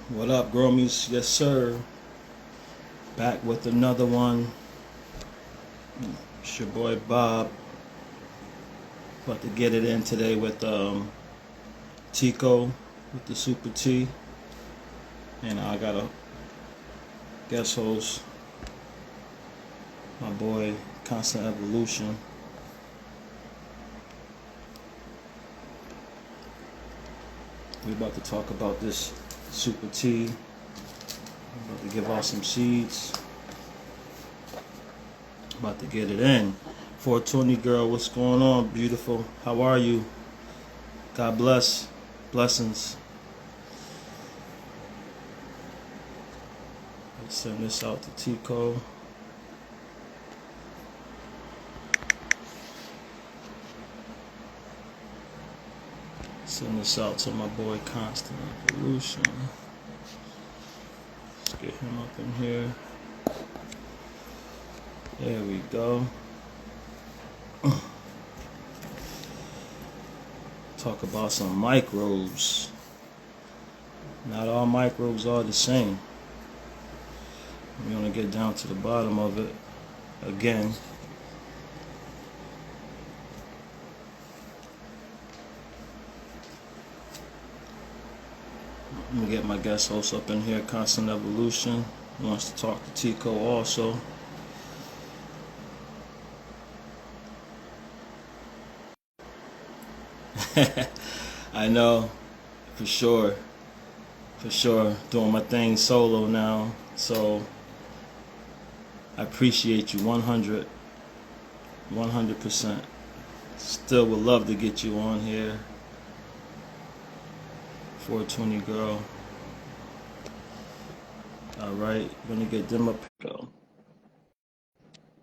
What up, Gromies? Yes, sir. Back with another one. It's your boy Bob. About to get it in today with TeaCo with the Super T. And I got a guest host, my boy Constant Evolution. We're about to talk about this Super T. I'm about to give out some seeds. About to get it in. 420 girl, what's going on, beautiful? How are you? God bless. Blessings. Let's send this out to TeaCo. Send this out to my boy Constant Evolution. Let's get him up in here. There we go. Talk about some microbes. Not all microbes are the same. We're gonna get down to the bottom of it again. I'm gonna get my guest host up in here, Constant Evolution. He wants to talk to TeaCo also. I know, for sure. Doing my thing solo now, so I appreciate you 100%. Still would love to get you on here. 420 girl. Alright, gonna get them up here.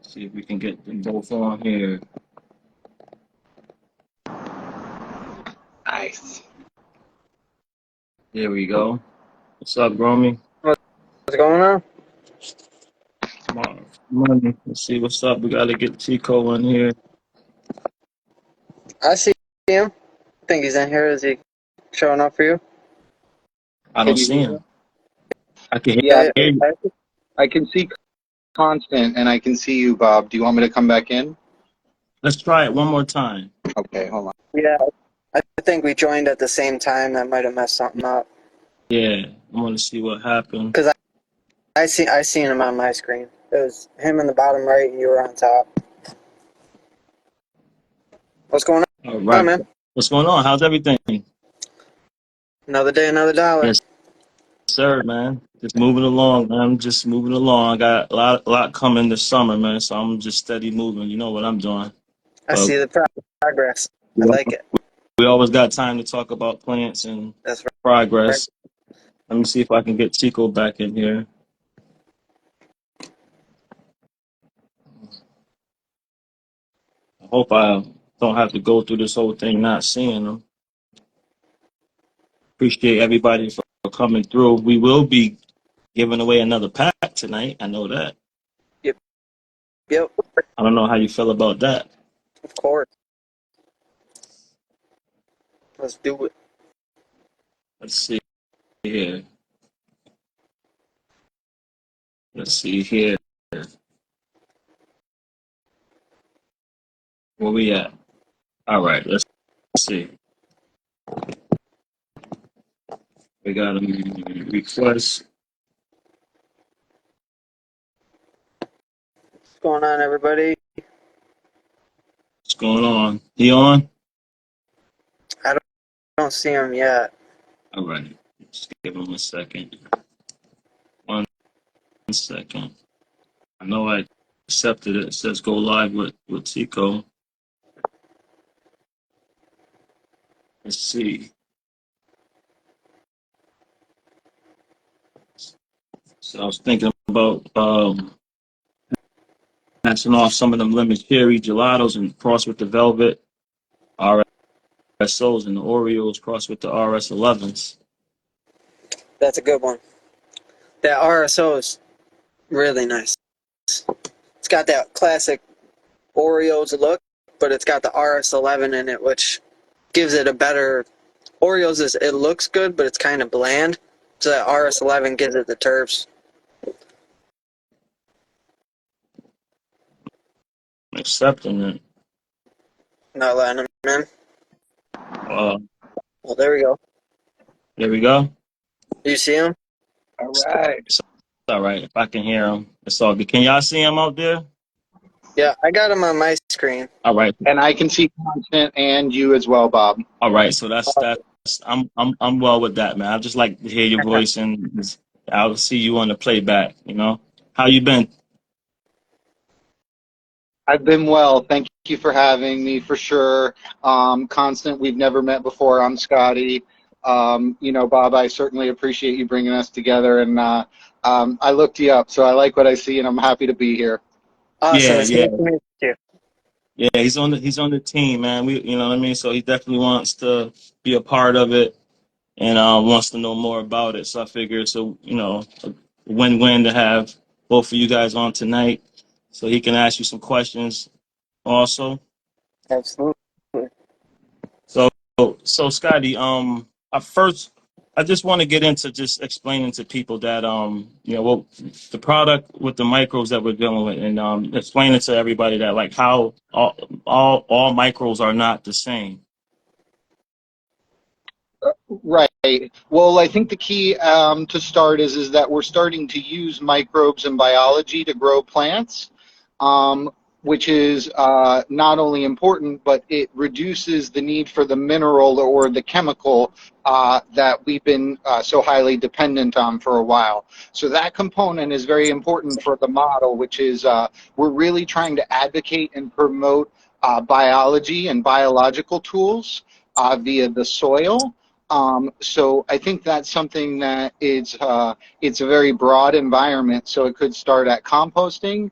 See if we can get them both on here. Nice. There we go. What's up, Gromy? What's going on? Come on, money. Let's see what's up. We gotta get TeaCo in here. I see him. I think he's in here. Is he showing up for you? I don't see him. I can Yeah, hear you. I can see Constant and I can see you, Bob. Do you want me to come back in? Let's try it one more time. Okay, hold on. yeah. I think we joined at the same time. That might have messed something up. Yeah, I want to see what happened. Cause I seen him on my screen. It was him in the bottom right, and you were on top. What's going All on, right. man? What's going on? How's everything? Another day, another dollar. Yes, sir, man. Just moving along, man. I'm just moving along. I got a lot coming this summer, man. So I'm just steady moving. You know what I'm doing. I But see the progress. I we like it. we always got time to talk about plants and That's right. progress. Let me see if I can get TeaCo back in here. I hope I don't have to go through this whole thing not seeing them. Appreciate everybody for coming through. We will be giving away another pack tonight. I know that. Yep. I don't know how you feel about that. Of course. Let's do it. Let's see here. Let's see here. Where we at? All right, let's see. We got a request. What's going on, everybody? What's going on? He on? I don't see him yet. All right. Just give him a second. 1 second. I know I accepted it. It says go live with TeaCo. Let's see. So I was thinking about passing off some of them lemon cherry gelatos and cross with the velvet RSOs and the Oreos cross with the RS11s. That's a good one. That RSO is really nice. It's got that classic Oreos look, but it's got the RS11 in it, which gives it a better. Oreos it looks good, but it's kind of bland. So that RS11 gives it the terps. Accepting it. Not letting them in. Uh, Well, there we go. there we go. Do you see him? All right. It's all right. If I can hear him, it's all good. Can y'all see him out there? Yeah, I got him on my screen. All right. And I can see Constant and you as well, Bob. All right. So that's I'm well with that, man. I just like to hear your voice, and I'll see you on the playback. You know, how you been? I've been well. Thank you for having me, for sure. Constant, we've never met before. I'm Scotty. Bob, I certainly appreciate you bringing us together. And I looked you up, so I like what I see, and I'm happy to be here. Awesome. Yeah, It's yeah, nice to meet you. yeah. He's on the team, man. You know what I mean. So he definitely wants to be a part of it, and wants to know more about it. So I figure it's a win-win to have both of you guys on tonight, so he can ask you some questions also. Absolutely. So, so Scotty, I just want to get into just explaining to people that, well, the product with the microbes that we're dealing with, and explaining to everybody that like how all microbes are not the same. Right. Well, I think the key to start is that we're starting to use microbes in biology to grow plants, um, which is not only important, but it reduces the need for the mineral or the chemical that we've been so highly dependent on for a while. So that component is very important for the model, which is we're really trying to advocate and promote biology and biological tools via the soil. So I think that's something that it's a very broad environment. So it could start at composting,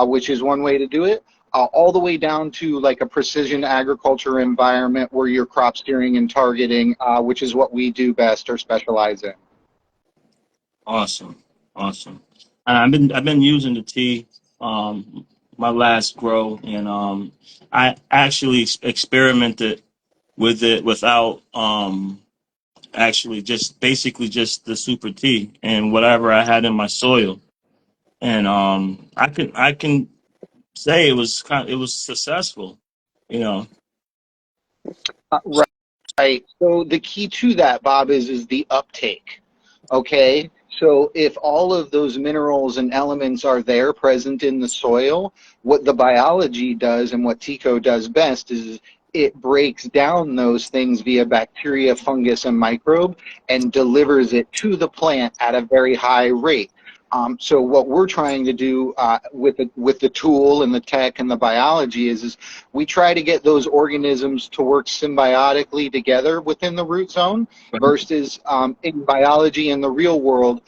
which is one way to do it, all the way down to like a precision agriculture environment where you're crop steering and targeting, which is what we do best or specialize in. Awesome, awesome. And I've been using the tea, my last grow, and I actually experimented with it without actually just basically just the super tea and whatever I had in my soil. And I can say it was successful, you know. Right. Right. So the key to that, Bob, is the uptake. Okay. So if all of those minerals and elements are there present in the soil, what the biology does and what TeaCo does best is it breaks down those things via bacteria, fungus, and microbe and delivers it to the plant at a very high rate. So what we're trying to do with the tool and the tech and the biology is we try to get those organisms to work symbiotically together within the root zone versus in biology in the real world,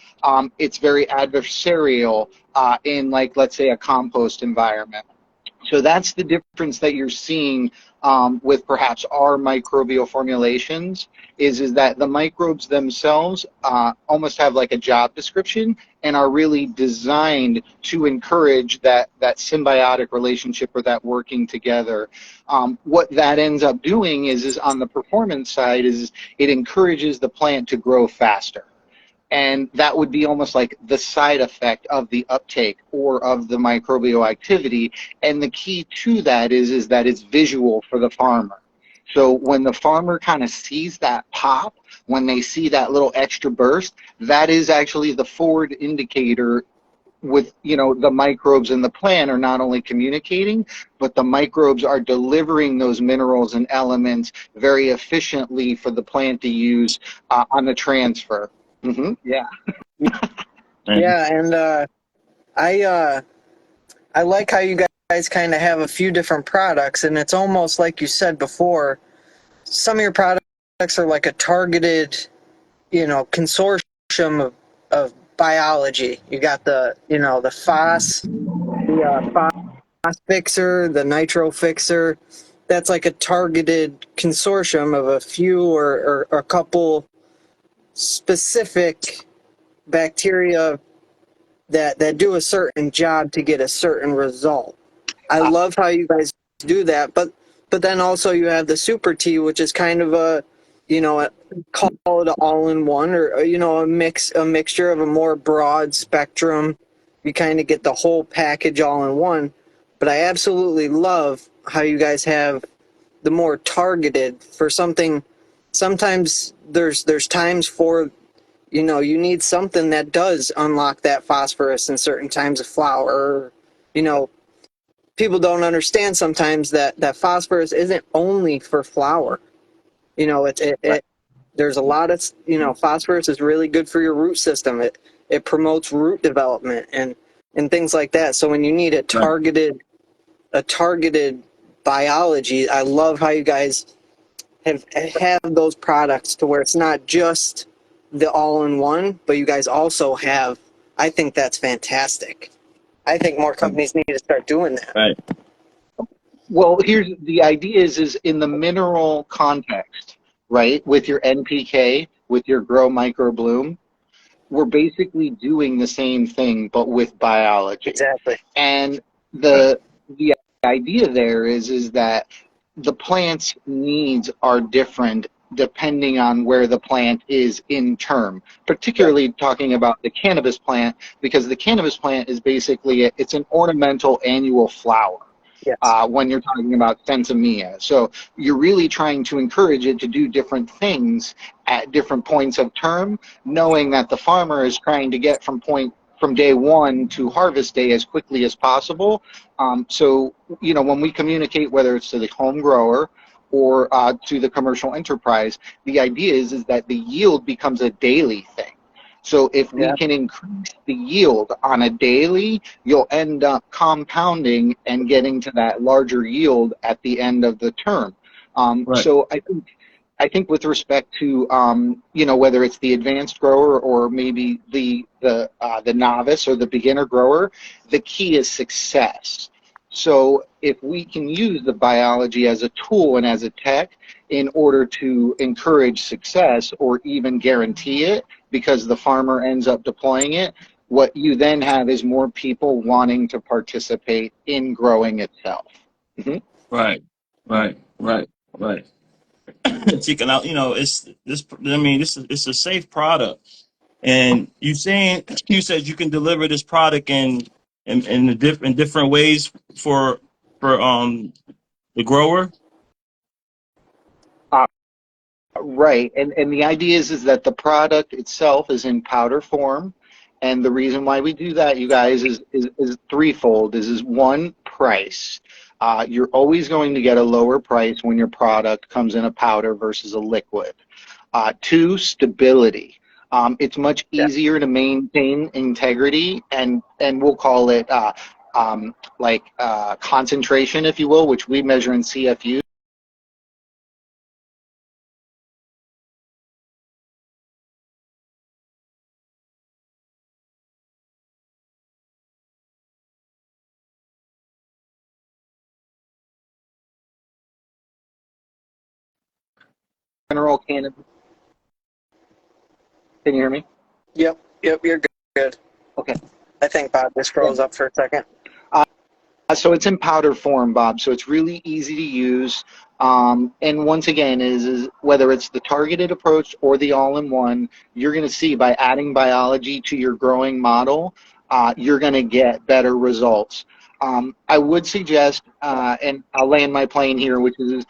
it's very adversarial in like, let's say, a compost environment. So that's the difference that you're seeing with perhaps our microbial formulations is that the microbes themselves almost have like a job description and are really designed to encourage that symbiotic relationship or that working together. What that ends up doing is on the performance side is it encourages the plant to grow faster. And that would be almost like the side effect of the uptake or of the microbial activity. And the key to that is that it's visual for the farmer. So when the farmer kind of sees that pop, when they see that little extra burst, that is actually the forward indicator with, the microbes in the plant are not only communicating, but the microbes are delivering those minerals and elements very efficiently for the plant to use on the transfer. Yeah. And Yeah, and I like how you guys kind of have a few different products, and it's almost like you said before. Some of your products are like a targeted, consortium of biology. You got the phos fixer, the nitro fixer. That's like a targeted consortium of a few or a couple specific bacteria that do a certain job to get a certain result. I love how you guys do that, but then also you have the super T, which is kind of you know, call it an all-in-one, or you know, a mixture of a more broad spectrum. You kind of get the whole package all in one. But I absolutely love how you guys have the more targeted for something. Sometimes there's times for, you know, you need something that does unlock that phosphorus in certain times of flower. You know, people don't understand sometimes that phosphorus isn't only for flower. You know, Right. there's a lot of, you know, phosphorus is really good for your root system. It promotes root development and things like that. So when you need Right. a targeted biology, I love how you guys have those products to where it's not just the all-in-one, but you guys also have. I think that's fantastic. I think more companies need to start doing that. Right. Well, here's the idea is in the mineral context, right? With your NPK, with your grow micro bloom, we're basically doing the same thing but with biology. Exactly. And Right. the idea there is that the plant's needs are different depending on where the plant is in term, Yeah. particularly talking about the cannabis plant, because the cannabis plant is basically it's an ornamental annual flower. Yes. When you're talking about sensimilla. So you're really trying to encourage it to do different things at different points of term, knowing that the farmer is trying to get from day one to harvest day as quickly as possible. So, you know, when we communicate, whether it's to the home grower or to the commercial enterprise, the idea is that the yield becomes a daily thing. So if we Yeah. can increase the yield on a daily, you'll end up compounding and getting to that larger yield at the end of the term. Right. So I think with respect to you know, whether it's the advanced grower or maybe the novice or the beginner grower, the key is success. So if we can use the biology as a tool and as a tech in order to encourage success or even guarantee it because the farmer ends up deploying it, what you then have is more people wanting to participate in growing itself. Mhm. Right. Right. Right. Right. Taking out, you know, it's this. I mean, it's a safe product, and you said you can deliver this product in different ways for the grower. Right, and the idea is that the product itself is in powder form, and the reason why we do that, you guys, is threefold. Is one, price. You're always going to get a lower price when your product comes in a powder versus a liquid. Two, stability. It's much Yeah. easier to maintain integrity, and we'll call it concentration, if you will, which we measure in CFU. Mineral cannabis. Can you hear me? Yep. Yep. You're good. Okay. I think Bob just froze up for a second. So it's in powder form, Bob. So it's really easy to use. And once again, is whether it's the targeted approach or the all-in-one, you're going to see by adding biology to your growing model, you're going to get better results. I would suggest, and I'll land my plane here, which is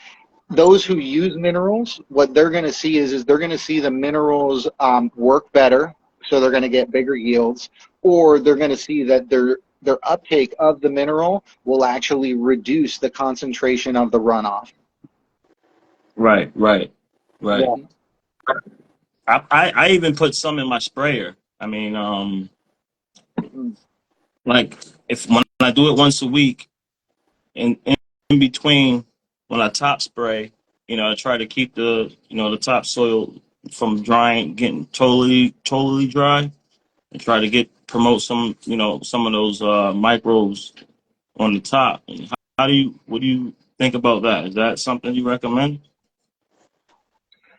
those who use minerals, what they're going to see is they're going to see the minerals work better, so they're going to get bigger yields, or they're going to see that their uptake of the mineral will actually reduce the concentration of the runoff. Right. Right. Right. Yeah. Mhm. I even put some in my sprayer. I mean, like if when I do it once a week, and in between when I top spray, you know, I try to keep the topsoil from drying, getting totally dry, and try to promote some of those microbes on the top. And what do you think about that? Is that something you recommend?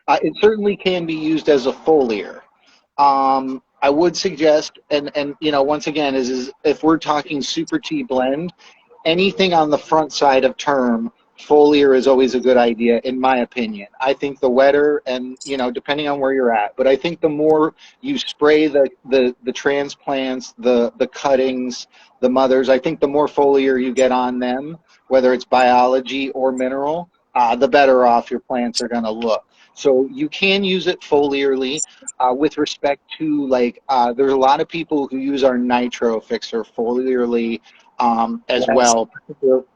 It certainly can be used as a foliar. I would suggest, and you know, once again, is if we're talking super tea blend, anything on the front side of term foliar is always a good idea, in my opinion. I think the wetter, and depending on where you're at, but I think the more you spray the transplants, the cuttings, the mothers, I think the more foliar you get on them, whether it's biology or mineral, the better off your plants are going to look. So you can use it foliarly. With respect to there's a lot of people who use our nitro fixer foliarly as Yes. well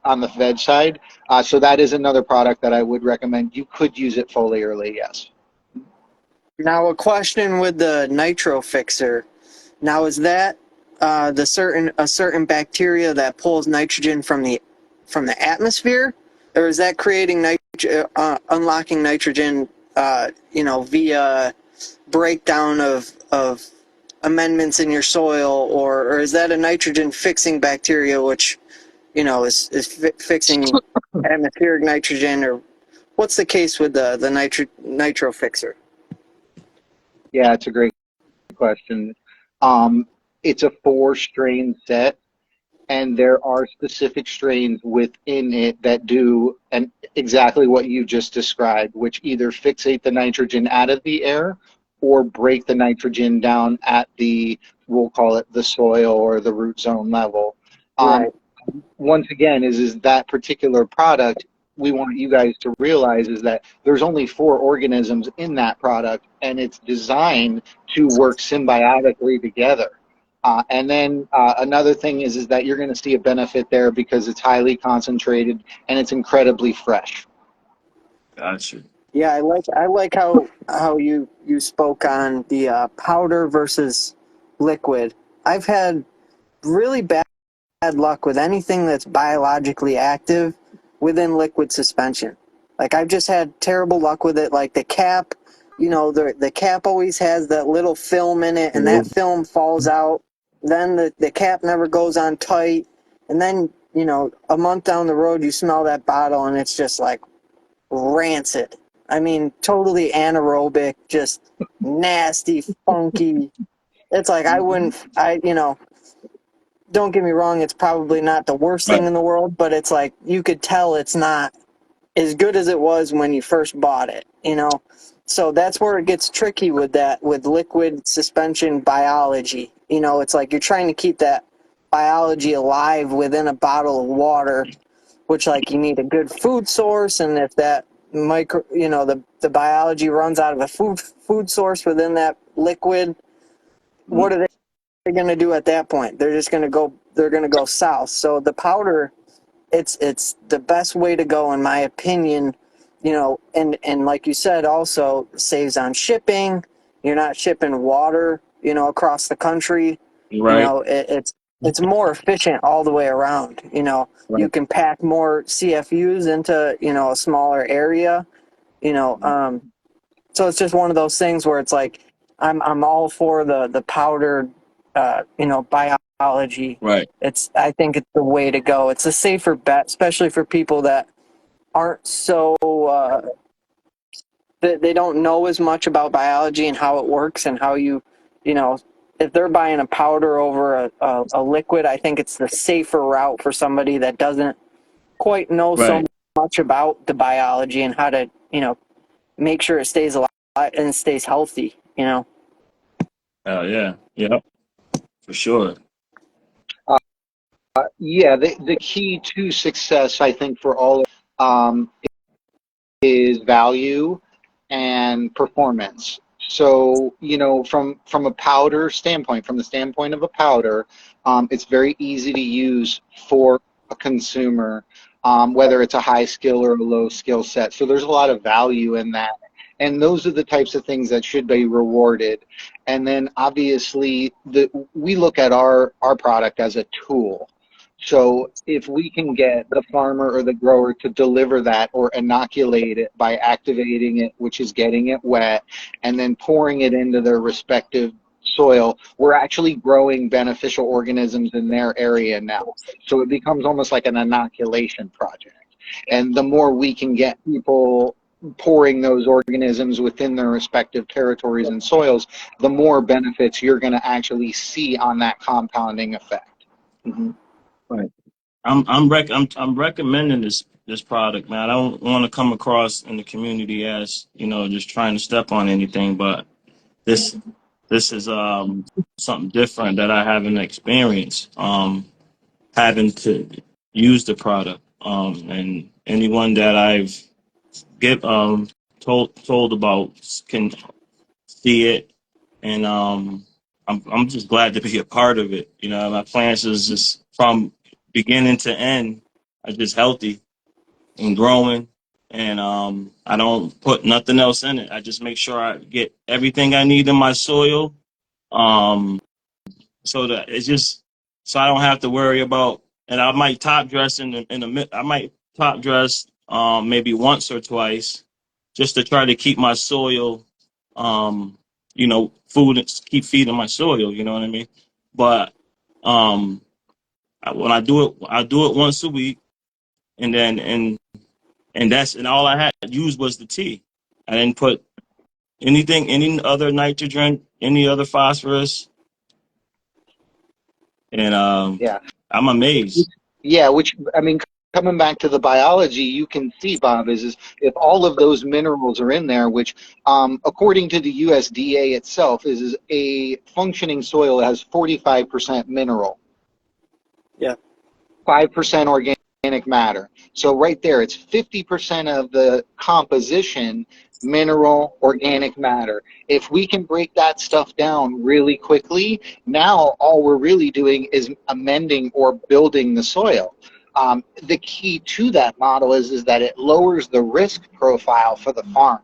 on the veg side. So that is another product that I would recommend. You could use it foliarly, yes. Now a question with the nitro fixer. Now is that a certain bacteria that pulls nitrogen from the atmosphere, or is that creating unlocking nitrogen via breakdown of amendments in your soil, or is that a nitrogen fixing bacteria which is fixing atmospheric nitrogen, or what's the case with the nitro fixer? Yeah, it's a great question. It's a 4-strain set, and there are specific strains within it that do exactly what you just described, which either fixate the nitrogen out of the air or break the nitrogen down at we'll call it the soil or the root zone level. Right. Once again, is that particular product, we want you guys to realize is that there's only 4 organisms in that product, and it's designed to work symbiotically together. And then another thing is that you're going to see a benefit there because it's highly concentrated and it's incredibly fresh. Gotcha. Yeah, I like how you spoke on the powder versus liquid. I've had really bad luck with anything that's biologically active within liquid suspension. Like I've just had terrible luck with it. Like the cap, the cap always has that little film in it, and that film falls out. Then the cap never goes on tight, and then a month down the road you smell that bottle and it's just like rancid. I mean, totally anaerobic, just nasty, funky. It's like don't get me wrong, it's probably not the worst thing Right. in the world, but it's like you could tell it's not as good as it was when you first bought it. So that's where it gets tricky with liquid suspension biology. It's like you're trying to keep that biology alive within a bottle of water, which like you need a good food source, and if that the biology runs out of a food source within that liquid, what are they going to do at that point? They're going to go south. So the powder, it's the best way to go in my opinion. And like you said, also saves on shipping. You're not shipping water across the country. Right. It's more efficient all the way around. You Right. can pack more CFUs into a smaller area. So it's just one of those things where it's like I'm all for the powdered biology. Right. I think it's the way to go. It's a safer bet, especially for people that aren't so they don't know as much about biology and how it works and how if they're buying a powder over a liquid, I think it's the safer route for somebody that doesn't quite know so Right. much about the biology and how to make sure it stays alive and stays healthy. Oh yeah. Yep. For sure. Yeah, the key to success, I think, for all is value and performance. So, from a powder standpoint, from the standpoint of a powder, it's very easy to use for a consumer, whether it's a high skill or a low skill set. So there's a lot of value in that. And those are the types of things that should be rewarded. And then obviously we look at our product as a tool. So if we can get the farmer or the grower to deliver that or inoculate it by activating it, which is getting it wet, and then pouring it into their respective soil, we're actually growing beneficial organisms in their area now. So it becomes almost like an inoculation project. And the more we can get people pouring those organisms within their respective territories and soils, the more benefits you're going to actually see on that compounding effect. Mm-hmm. Right. I'm recommending this this product, man. I don't want to come across in the community as, just trying to step on anything, but this this is something different that I haven't experienced. Having to use the product. And anyone that I've get told about can see it, and I'm just glad to be a part of it. My plants is just from beginning to end are just healthy and growing, and I don't put nothing else in it. I just make sure I get everything I need in my soil, um, so that it's just so I don't have to worry about. And I might top dress I might top dress maybe once or twice, just to try to keep my soil, um, food, keep feeding my soil. You know what I mean? But um, when I do it once a week, and then and all I had used was the tea. I didn't put anything, any other nitrogen, any other phosphorus, and Yeah. I'm amazed. Yeah, which I mean, coming back to the biology, you can see, Bob, is if all of those minerals are in there, which, according to the USDA itself, is a functioning soil that has 45% mineral, Yeah. 5% organic matter. So right there, it's 50% of the composition mineral, organic matter. If we can break that stuff down really quickly, now all we're really doing is amending or building the soil. The key to that model is that it lowers the risk profile for the farmer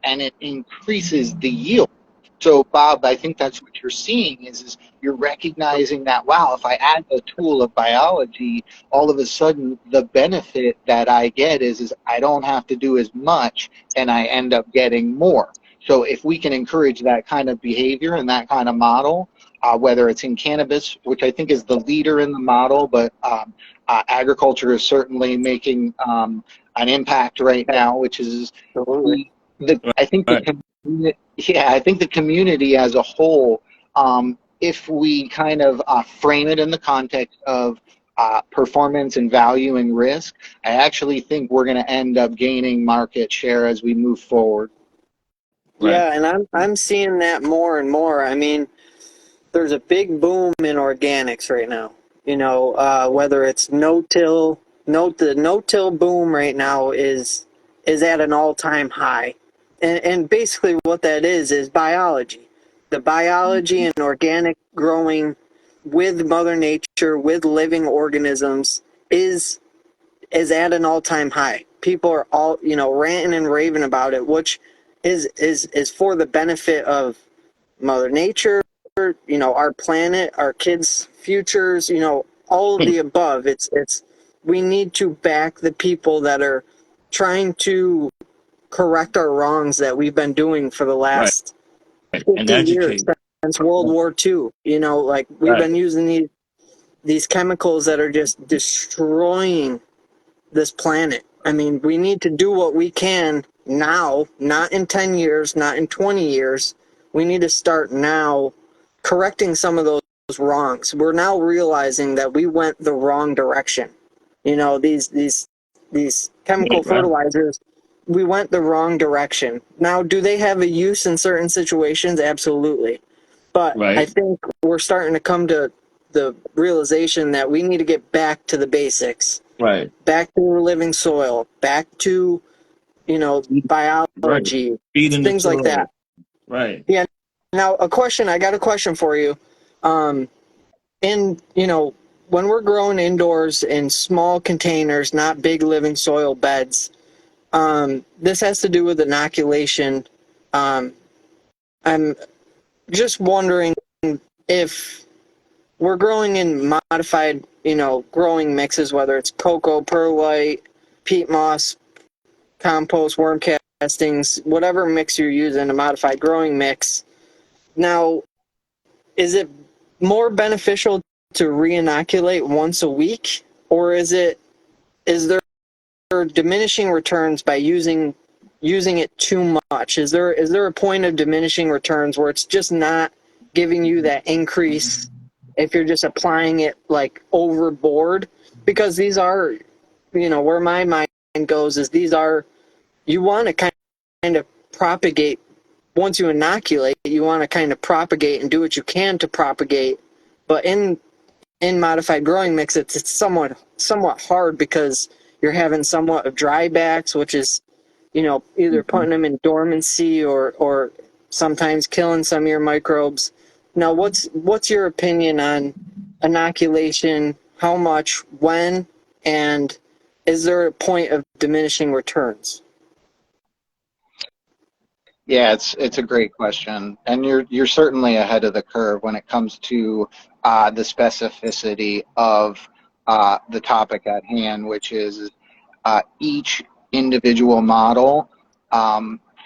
and it increases the yield. So, Bob, I think that's what you're seeing is you're recognizing that, wow, if I add a tool of biology, all of a sudden the benefit that I get is I don't have to do as much and I end up getting more. So if we can encourage that kind of behavior and that kind of model, whether it's in cannabis, which I think is the leader in the model, but agriculture is certainly making an impact right now, which is Absolutely. I think Right, I think the community as a whole, if we kind of frame it in the context of performance and value and risk, I actually think we're going to end up gaining market share as we move forward. right, Yeah, and I'm seeing that more and more. I mean, there's a big boom in organics right now. Whether it's no-till, the no-till boom right now is at an all-time high, and basically what that is biology. The biology and organic growing with Mother Nature, with living organisms, is at an all-time high. People are all ranting and raving about it, which is for the benefit of Mother Nature, our planet, our kids' futures, all of the above. It's we need to back the people that are trying to correct our wrongs that we've been doing for the right. last And 50 years educate. since World War II. Like we've Right, been using these chemicals that are just destroying this planet. I mean, we need to do what we can now, not in 10 years, not in 20 years. We need to start now correcting some of those wrongs. We're now realizing that we went the wrong direction. These chemical right, fertilizers, we went the wrong direction. Now, do they have a use in certain situations? Absolutely. But I right, think we're starting to come to the realization that we need to get back to the basics, right, back to the living soil, back to, right. biology, Feeding the things like soil. that. Right. Yeah. Now, I got a question for you. Um, when we're growing indoors in small containers, not big living soil beds, this has to do with inoculation. Um, I'm just wondering if we're growing in modified, growing mixes, whether it's cocoa, perlite, peat moss, compost, worm castings, whatever mix you're using, a modified growing mix. Now, is it more beneficial to re-inoculate once a week, or is there diminishing returns by using it too much? Is there a point of diminishing returns where it's just not giving you that increase if you're just applying it like overboard? Because these are where my mind goes is you want to kind of propagate. Once you inoculate, you want to kind of propagate and do what you can to propagate. But in modified growing mix, it's somewhat hard because you're having somewhat of drybacks, which is either putting them in dormancy or sometimes killing some of your microbes. Now, what's your opinion on inoculation? How much, when, and is there a point of diminishing returns? Yeah, it's a great question, and you're certainly ahead of the curve when it comes to the specificity of the topic at hand, which is each individual model.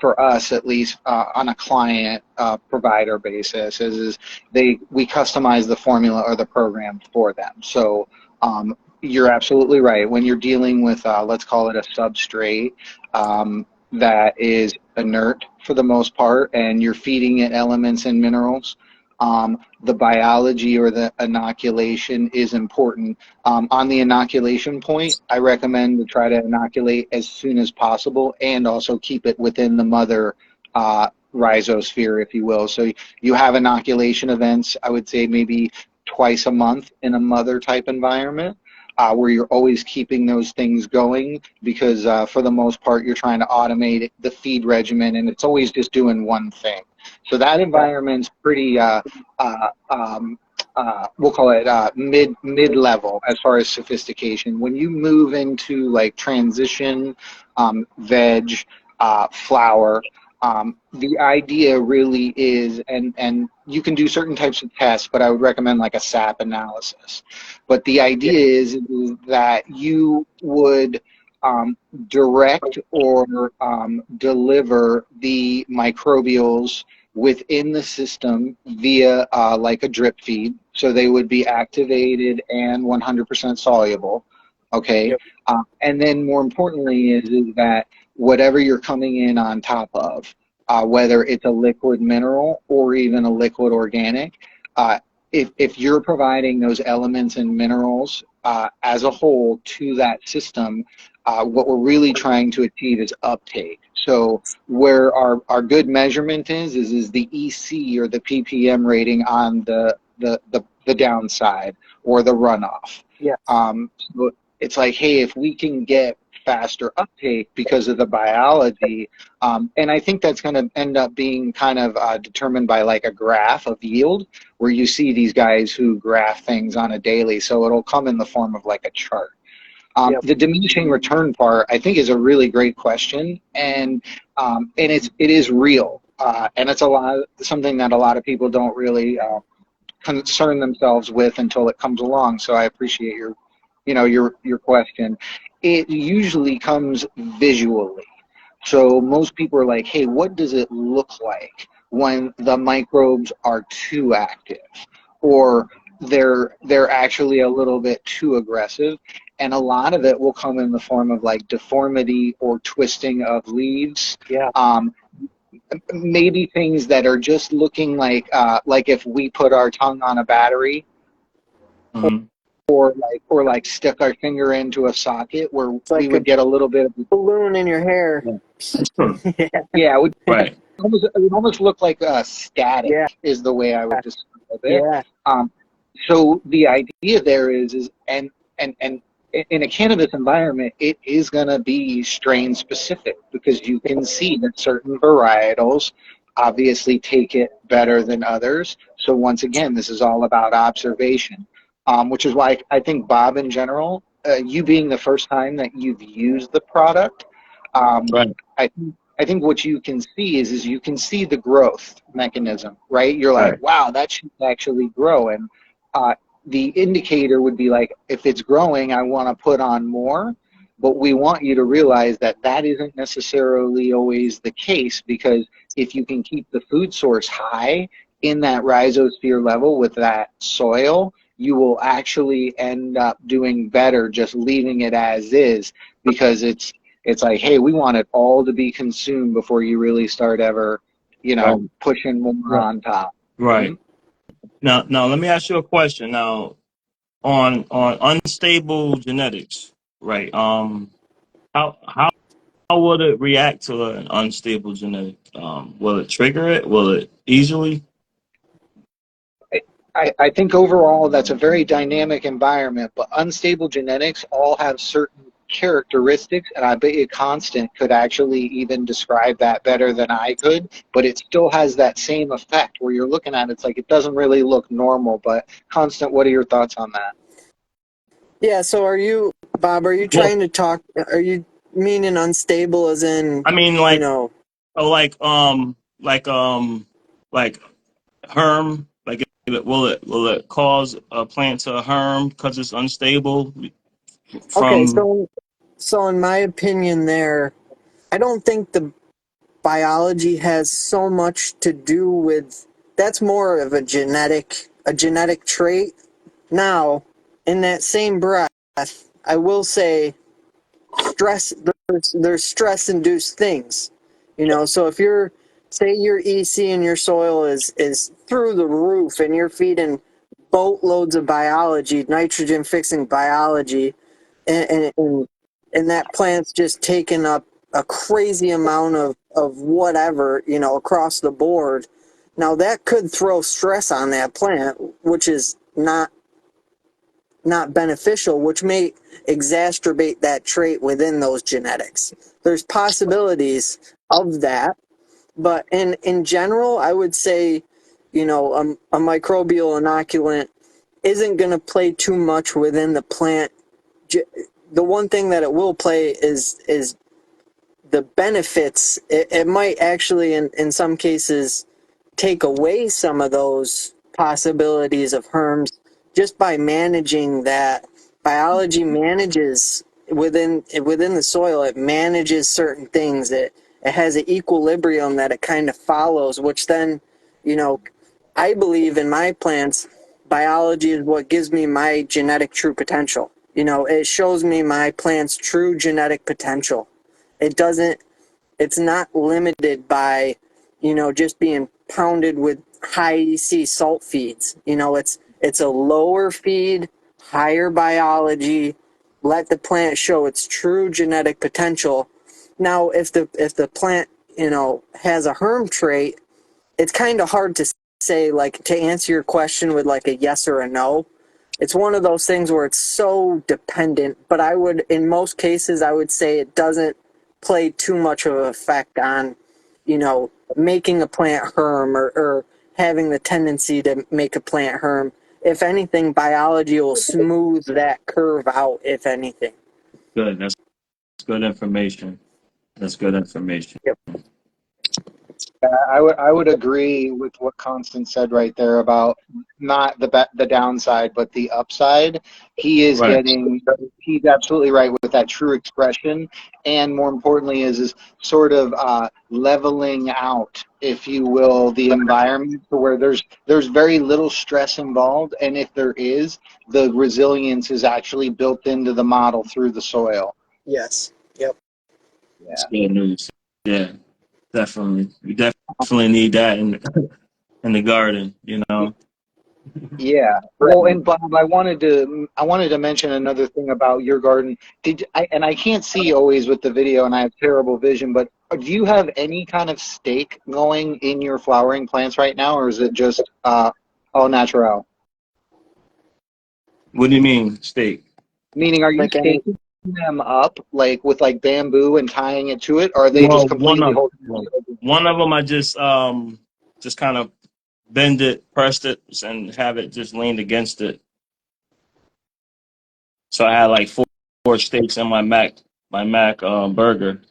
For us, at least on a client provider basis, is we customize the formula or the program for them. So you're absolutely right. When you're dealing with, let's call it a substrate that is inert for the most part, and you're feeding it elements and minerals, the biology or the inoculation is important. On the inoculation point, I recommend to try to inoculate as soon as possible and also keep it within the mother rhizosphere, if you will. So you have inoculation events, I would say maybe twice a month in a mother type environment. Where you're always keeping those things going because for the most part you're trying to automate the feed regimen and it's always just doing one thing. So that environment's pretty, we'll call it mid-level as far as sophistication. When you move into like transition, veg, flower, the idea really is, and you can do certain types of tests, but I would recommend like a SAP analysis. But the idea is that you would direct or deliver the microbials within the system via like a drip feed. So they would be activated and 100% soluble. Okay. Yep. And then more importantly is that whatever you're coming in on top of, whether it's a liquid mineral or even a liquid organic, if you're providing those elements and minerals as a whole to that system, what we're really trying to achieve is uptake. So where our good measurement is the EC or the ppm rating on the downside or the runoff. Yeah. So it's like, hey, if we can get faster uptake because of the biology, and I think that's going to end up being kind of determined by like a graph of yield, where you see these guys who graph things on a daily, so it'll come in the form of like a chart. Yep. The diminishing return part, I think, is a really great question, and it is real, and it's something that a lot of people don't really concern themselves with until it comes along. So I appreciate your question. It usually comes visually. So most people are like, hey, what does it look like when the microbes are too active or they're actually a little bit too aggressive? And a lot of it will come in the form of like deformity or twisting of leaves. Yeah. Maybe things that are just looking like if we put our tongue on a battery, Mm-hmm. or like stick our finger into a socket where like we would get a little bit of balloon in your hair. Yeah. yeah, Right. it would almost look like static. Yeah. Is the way I would describe it. Yeah. So the idea there is and in a cannabis environment, it is going to be strain specific because you can see that certain varietals obviously take it better than others. So once again, this is all about observation, which is why I think, Bob, in general, you being the first time that you've used the product, Right. I think what you can see is you can see the growth mechanism, right? You're like, Right. wow, that should actually grow. And the indicator would be like, if it's growing, I want to put on more. But we want you to realize that that isn't necessarily always the case, because if you can keep the food source high in that rhizosphere level with that soil, you will actually end up doing better just leaving it as is, because it's like, hey, we want it all to be consumed before you really start ever, Right. pushing more on top. Right. Now let me ask you a question. Now, on unstable genetics, right. How would it react to an unstable genetic? Will it trigger it? Will it easily? I think overall that's a very dynamic environment, but unstable genetics all have certain characteristics, and I bet you Constant could actually even describe that better than I could, but it still has that same effect where you're looking at it, it's like it doesn't really look normal. But Constant, what are your thoughts on that? Yeah, so are you, Bob, are you Well, trying to talk, are you meaning unstable as in, I mean, you like, know, like, like herm. Like, will it cause a plant to herm because it's unstable okay, from? so in my opinion there, I don't think the biology has so much to do with, that's more of a genetic trait. Now, in that same breath, I will say stress, there's stress induced things, you know. So if you're, say your EC in your soil is through the roof and you're feeding boatloads of biology, nitrogen fixing biology, and that plant's just taking up a crazy amount of whatever, you know, across the board. Now that could throw stress on that plant, which is not beneficial, which may exacerbate that trait within those genetics. There's possibilities of that, but in general, I would say, you know, a microbial inoculant isn't going to play too much within the plant. The one thing that it will play is the benefits. It might actually, in some cases, take away some of those possibilities of herms just by managing that. Biology manages within the soil. It manages certain things. It has an equilibrium that it kind of follows, which then, you know, I believe in my plants, biology is what gives me my genetic true potential. You know, it shows me my plant's true genetic potential. It doesn't, it's not limited by, you know, just being pounded with high EC salt feeds. You know, it's a lower feed, higher biology, let the plant show its true genetic potential. Now, if the plant, you know, has a herm trait, it's kind of hard to say, like, to answer your question with like a yes or a no. It's one of those things where it's so dependent, but I would, in most cases, I would say it doesn't play too much of an effect on, you know, making a plant herm or having the tendency to make a plant herm. If anything, biology will smooth that curve out, if anything. Good. That's good information. That's good information. Yep. I would agree with what Constance said right there about not the downside, but the upside. He is Right. getting, he's absolutely right with that true expression, and more importantly, is sort of leveling out, if you will, the environment to where there's very little stress involved, and if there is, the resilience is actually built into the model through the soil. Yes. Yep. It's Yeah. good news. Yeah, definitely. We definitely need that in the garden. You know. Yeah. Well, and Bob, I wanted to mention another thing about your garden. And I can't see always with the video, and I have terrible vision, but do you have any kind of stake going in your flowering plants right now, or is it just all natural? What do you mean steak? Meaning, are you Like any, staking them up like with like bamboo and tying it to it, or are they just Well, completely holding one of them I just kind of bend it, pressed it, and have it just leaned against it. So I had like four steaks in my Mac burger.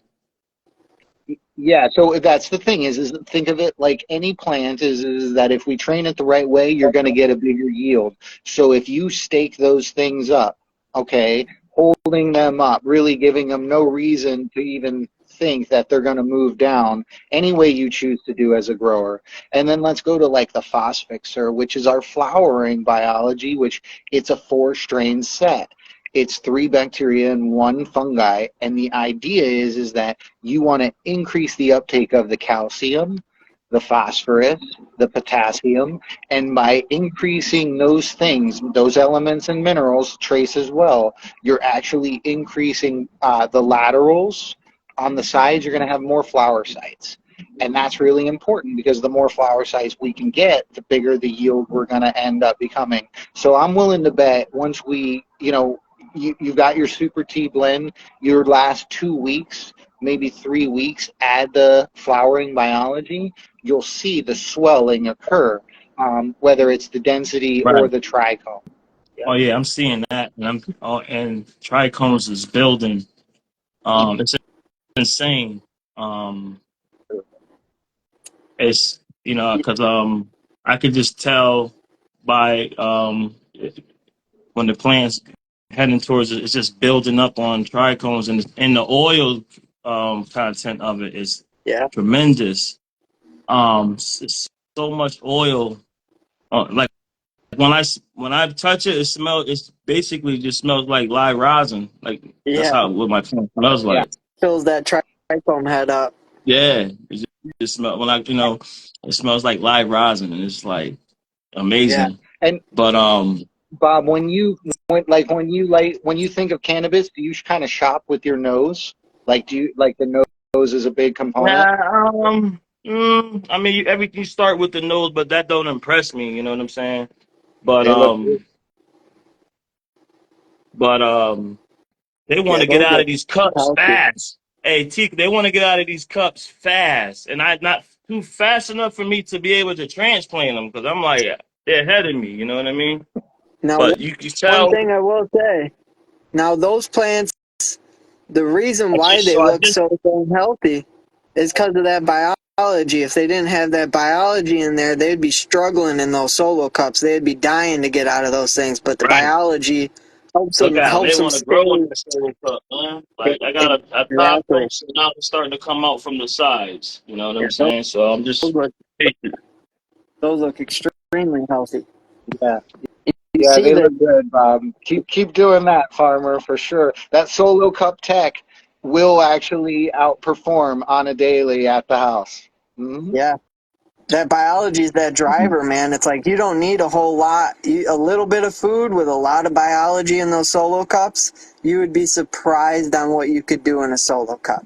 Yeah, so that's the thing is think of it like any plant is that if we train it the right way, you're going to get a bigger yield. So if you stake those things up, okay, holding them up, really giving them no reason to even think that they're going to move down any way you choose to do as a grower. And then let's go to like the Phosphixer, which is our flowering biology, which it's a 4 strain set. It's 3 bacteria and 1 fungi, and the idea is that you want to increase the uptake of the calcium the phosphorus, the potassium, and by increasing those things, those elements and minerals, trace as well, you're actually increasing the laterals on the sides. You're going to have more flower sites. And that's really important because the more flower sites we can get, the bigger the yield we're going to end up becoming. So I'm willing to bet once we, you got your super tea blend, your last 2 weeks, maybe 3 weeks, add the flowering biology, you'll see the swelling occur, whether it's the density or Right. the trichome. Oh yeah, I'm seeing that, and trichomes is building. It's insane. Um, it's because I could just tell by when the plant's heading towards it, it's just building up on trichomes, and the oil content of it is Yeah. tremendous. It's so much oil. Like when I touch it, it basically just smells like live rosin. Like that's Yeah. what my plant smells Yeah. like. Fills that trichome head up. Yeah, just smell it smells like live rosin, and it's like Yeah. amazing. And But Bob, when you think of cannabis, do you kind of shop with your nose? Like, do you like the nose is a big component? nah, I mean, everything start with the nose, but that don't impress me. You know what I'm saying? But They look good. but they want Yeah, to get those out look of these cups healthy. fast. Hey, T, they want to get out of these cups fast, and I not too fast enough for me to be able to transplant them because I'm like they're ahead of me. You know what I mean? Now, But you can one tell. thing I will say, now those plants, the reason why they I look just so damn healthy is because of that biology. If they didn't have that biology in there, they'd be struggling in those solo cups. They'd be dying to get out of those things. But the right. biology Look out, they helps them want to grow in stay the same cup, man. Like I got a top exactly. coat, so now it's starting to come out from the sides. You know what Yeah, I'm saying? So I'm those just look patient. those look extremely healthy. Yeah. You Yeah, see they that? look good, Bob. Keep doing that, farmer, for sure. That solo cup tech will actually outperform on a daily at the house. Hmm. Yeah. That biology is that driver, man. It's like you don't need a whole lot. A little bit of food with a lot of biology in those solo cups, you would be surprised on what you could do in a solo cup.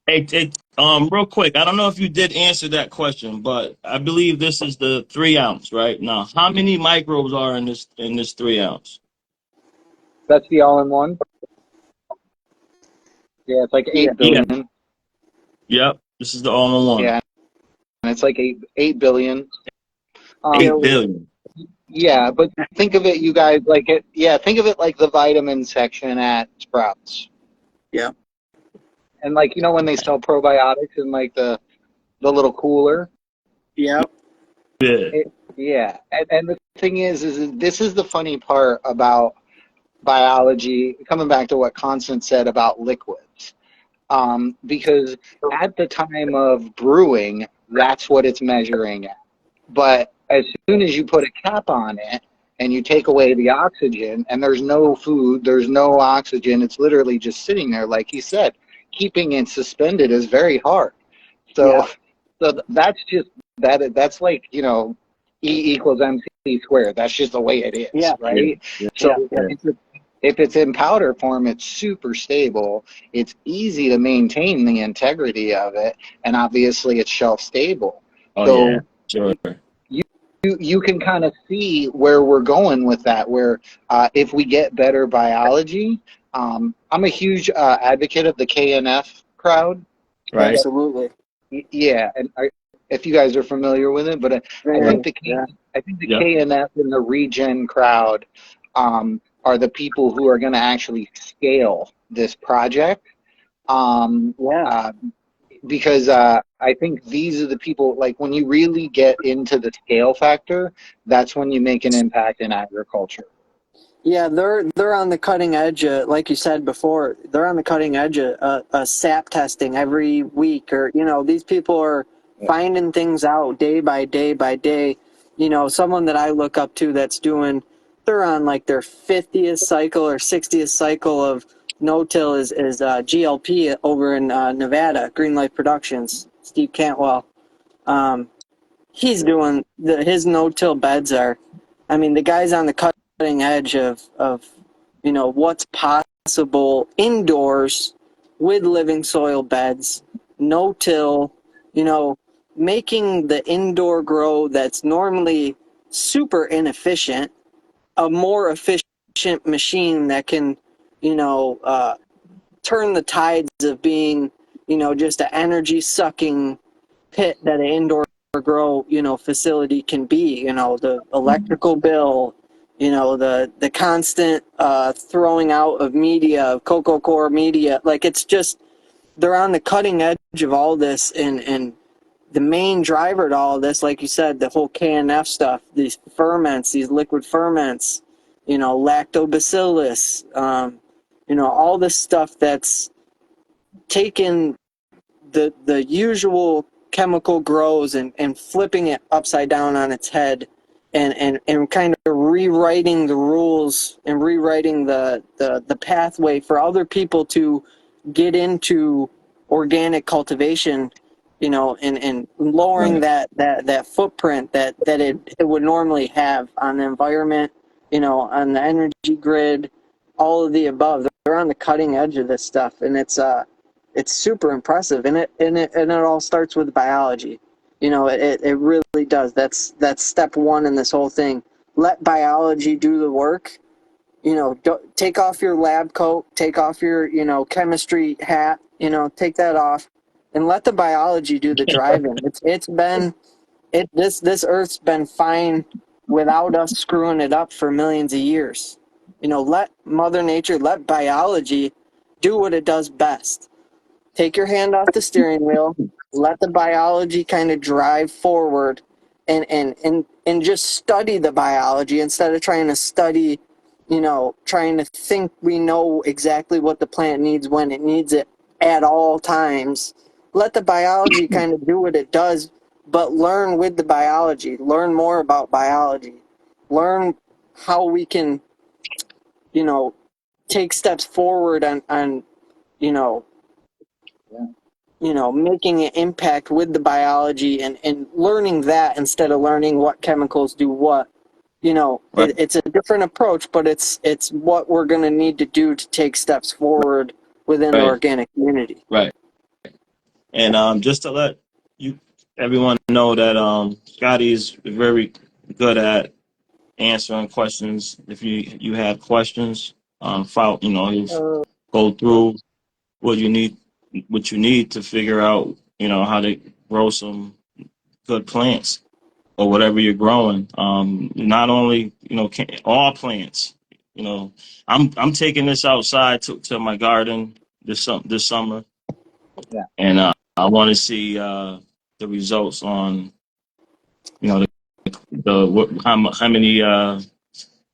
Real quick, I don't know if you did answer that question, but I believe this is the 3 ounce, right? Now, how many microbes are in this 3 ounce? That's the all-in-one. Yeah, it's like Yeah. Yeah, 8 billion. yep. This is the all-in-one. Yeah, and it's like eight billion. Um, 8 billion. yeah, but think of it, you guys, like it. Yeah, think of it like the vitamin section at Sprouts, Yeah. and like when they sell probiotics in like the little cooler. Yep. Yeah. Yeah, and the thing is this is the funny part about biology. Coming back to what Constance said about liquids, because at the time of brewing, that's what it's measuring at. But as soon as you put a cap on it and you take away the oxygen, and there's no food, there's no oxygen, it's literally just sitting there, like he said. Keeping it suspended is very hard. Yeah. So, so that's just that. That's like E equals MC squared. That's just the way it is, Yeah. Yeah. right? Yeah. Yeah. So Yeah. if it's in powder form, it's super stable. It's easy to maintain the integrity of it, and obviously it's shelf stable. Oh yeah. So Sure. you can kind of see where we're going with that. Where if we get better biology, I'm a huge advocate of the KNF crowd. Right. Absolutely. Yeah, and if you guys are familiar with it, but I Very. think Yeah. I think the Yep. KNF and the regen crowd are the people who are going to actually scale this project. Um, Yeah. uh, because I think these are the people, like when you really get into the scale factor, that's when you make an impact in agriculture. Yeah, they're on the cutting edge. Like you said before, they're on the cutting edge of sap testing every week, or these people are Yeah. finding things out day by day by day. Someone that I look up to that's they're on like their 50th cycle or 60th cycle of no-till is GLP over in Nevada, Green Light Productions, Steve Cantwell. He's doing his no-till beds are, I mean, the guy's on the cutting edge of what's possible indoors with living soil beds, no-till, making the indoor grow that's normally super inefficient a more efficient machine that can, turn the tides of being, just an energy sucking pit that an indoor grow, facility can be. The electrical bill, the constant throwing out of media, of cocoa core media. Like, it's just, they're on the cutting edge of all this, and the main driver to all this, like you said, the whole KNF stuff, these ferments, these liquid ferments, lactobacillus, all this stuff that's taken the usual chemical grows and flipping it upside down on its head, and kind of rewriting the rules and rewriting the pathway for other people to get into organic cultivation, and lowering Right. that footprint that it would normally have on the environment, on the energy grid, all of the above. They're on the cutting edge of this stuff, and it's super impressive, and it all starts with biology. It really does. That's step one in this whole thing. Let biology do the work. Don't, take off your lab coat, take off your chemistry hat, take that off, and let the biology do the driving. It's been this Earth's been fine without us screwing it up for millions of years. Let Mother Nature, let biology do what it does best. Take your hand off the steering wheel, let the biology kind of drive forward, and just study the biology instead of trying to study, trying to think we know exactly what the plant needs when it needs it at all times. Let the biology kind of do what it does, but learn with the biology. Learn more about biology. Learn how we can, take steps forward on you know, making an impact with the biology, and learning that instead of learning what chemicals do what. Right. It's a different approach, but it's what we're going to need to do to take steps forward within the Right. organic community. Right. And just to let you everyone know that Scotty's very good at answering questions. If you have questions, file he'll go through what you need to figure out how to grow some good plants or whatever you're growing. Not only all plants. I'm taking this outside to my garden this summer, Yeah. and I want to see the results on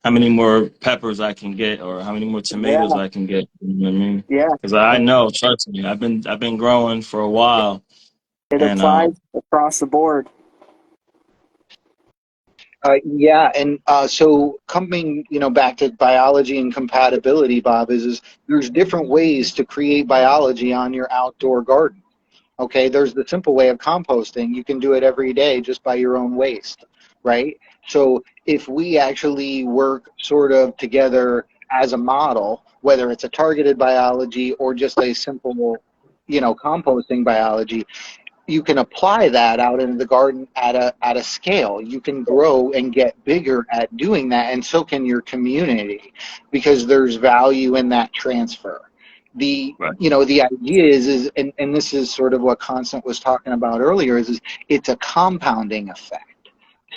how many more peppers I can get, or how many more tomatoes Yeah, I can get. You know what I mean? yeah. Because I know, trust me, I've been growing for a while, It and applies across the board. Yeah, and so coming, back to biology and compatibility, Bob, is there's different ways to create biology on your outdoor garden. Okay, there's the simple way of composting. You can do it every day just by your own waste, right? So if we actually work sort of together as a model, whether it's a targeted biology or just a simple, composting biology, you can apply that out into the garden at a scale. You can grow and get bigger at doing that, and so can your community, because there's value in that transfer. The right, the idea is and this is sort of what Constant was talking about earlier, is it's a compounding effect.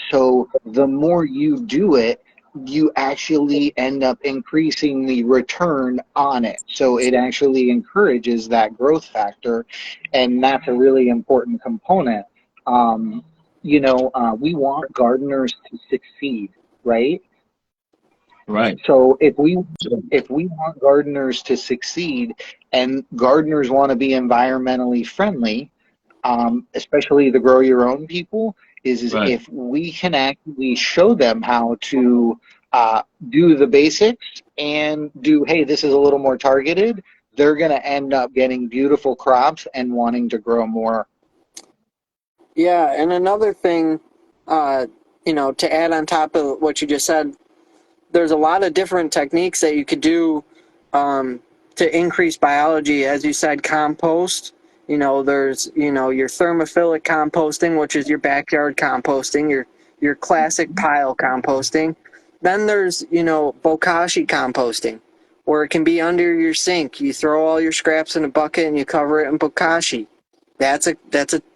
So the more you do it, you actually end up increasing the return on it. So it actually encourages that growth factor, and that's a really important component. We want gardeners to succeed, right? right, So if we sure, if we want gardeners to succeed, and gardeners want to be environmentally friendly, especially the grow your own people, is right, if we can actually show them how to do the basics and do, hey, this is a little more targeted, they're going to end up getting beautiful crops and wanting to grow more. Yeah, and another thing, uh, to add on top of what you just said, there's a lot of different techniques that you could do to increase biology. As you said, compost. There's your thermophilic composting, which is your backyard composting, your classic pile composting. Then there's bokashi composting, where it can be under your sink. You throw all your scraps in a bucket and you cover it in bokashi. That's a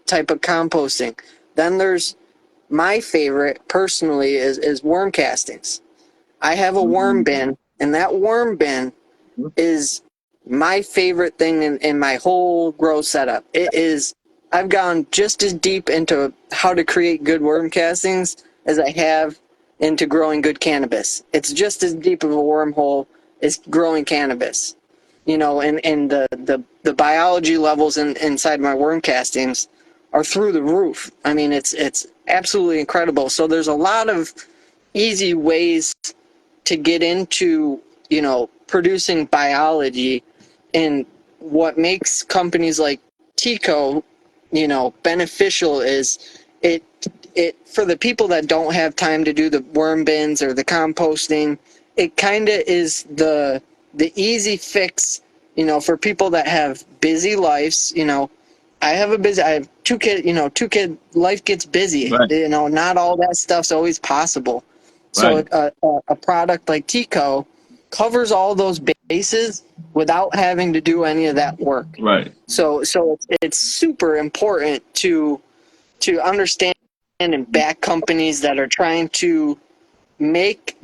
type of composting. Then there's my favorite personally is worm castings. I have a worm bin, and that worm bin is my favorite thing in my whole grow setup. It is, I've gone just as deep into how to create good worm castings as I have into growing good cannabis. It's just as deep of a wormhole as growing cannabis. And the biology levels inside my worm castings are through the roof. I mean, it's absolutely incredible. So there's a lot of easy ways to get into producing biology, and what makes companies like TeaCo beneficial is it it for the people that don't have time to do the worm bins or the composting. It kind of is the easy fix for people that have busy lives. I have two kids. Life gets busy. Right, Not all that stuff's always possible. So right, a product like TeaCo covers all those bases without having to do any of that work. right, So it's super important to understand and back companies that are trying to make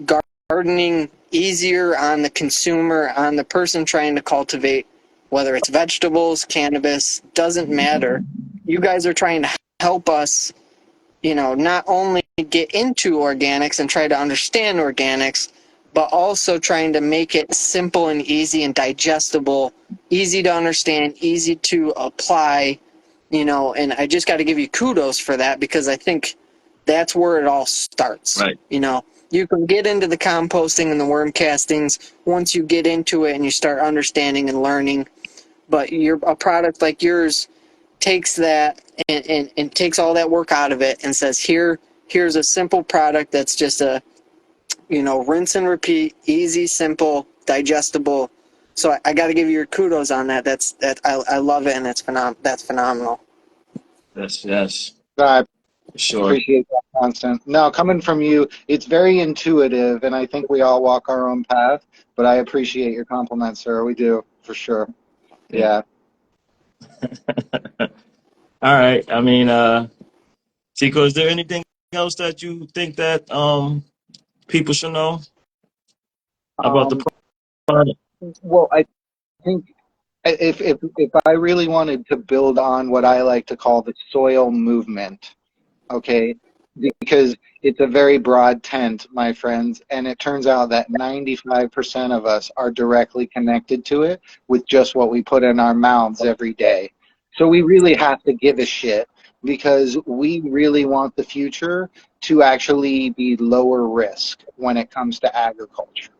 gardening easier on the consumer, on the person trying to cultivate, whether it's vegetables, cannabis, doesn't matter. You guys are trying to help us, not only get into organics and try to understand organics, but also trying to make it simple and easy and digestible, easy to understand, easy to apply, and I just got to give you kudos for that, because I think that's where it all starts. right. You can get into the composting and the worm castings once you get into it and you start understanding and learning. But a product like yours takes that and takes all that work out of it and says, here's a simple product that's just a rinse and repeat, easy, simple, digestible. So I got to give you your kudos on that. I love it, and that's phenomenal. Yes, I for sure. appreciate that, Constant. No, coming from you, it's very intuitive, and I think we all walk our own path. But I appreciate your compliments, sir. We do, for sure. Yeah. Yeah. All right. I mean, Tico, is there anything else that you think that people should know about the Um, product? well, I think if I really wanted to build on what I like to call the soil movement, okay, because it's a very broad tent, my friends, and it turns out that 95% of us are directly connected to it with just what we put in our mouths every day. So we really have to give a shit, because we really want the future to actually be lower risk when it comes to agriculture.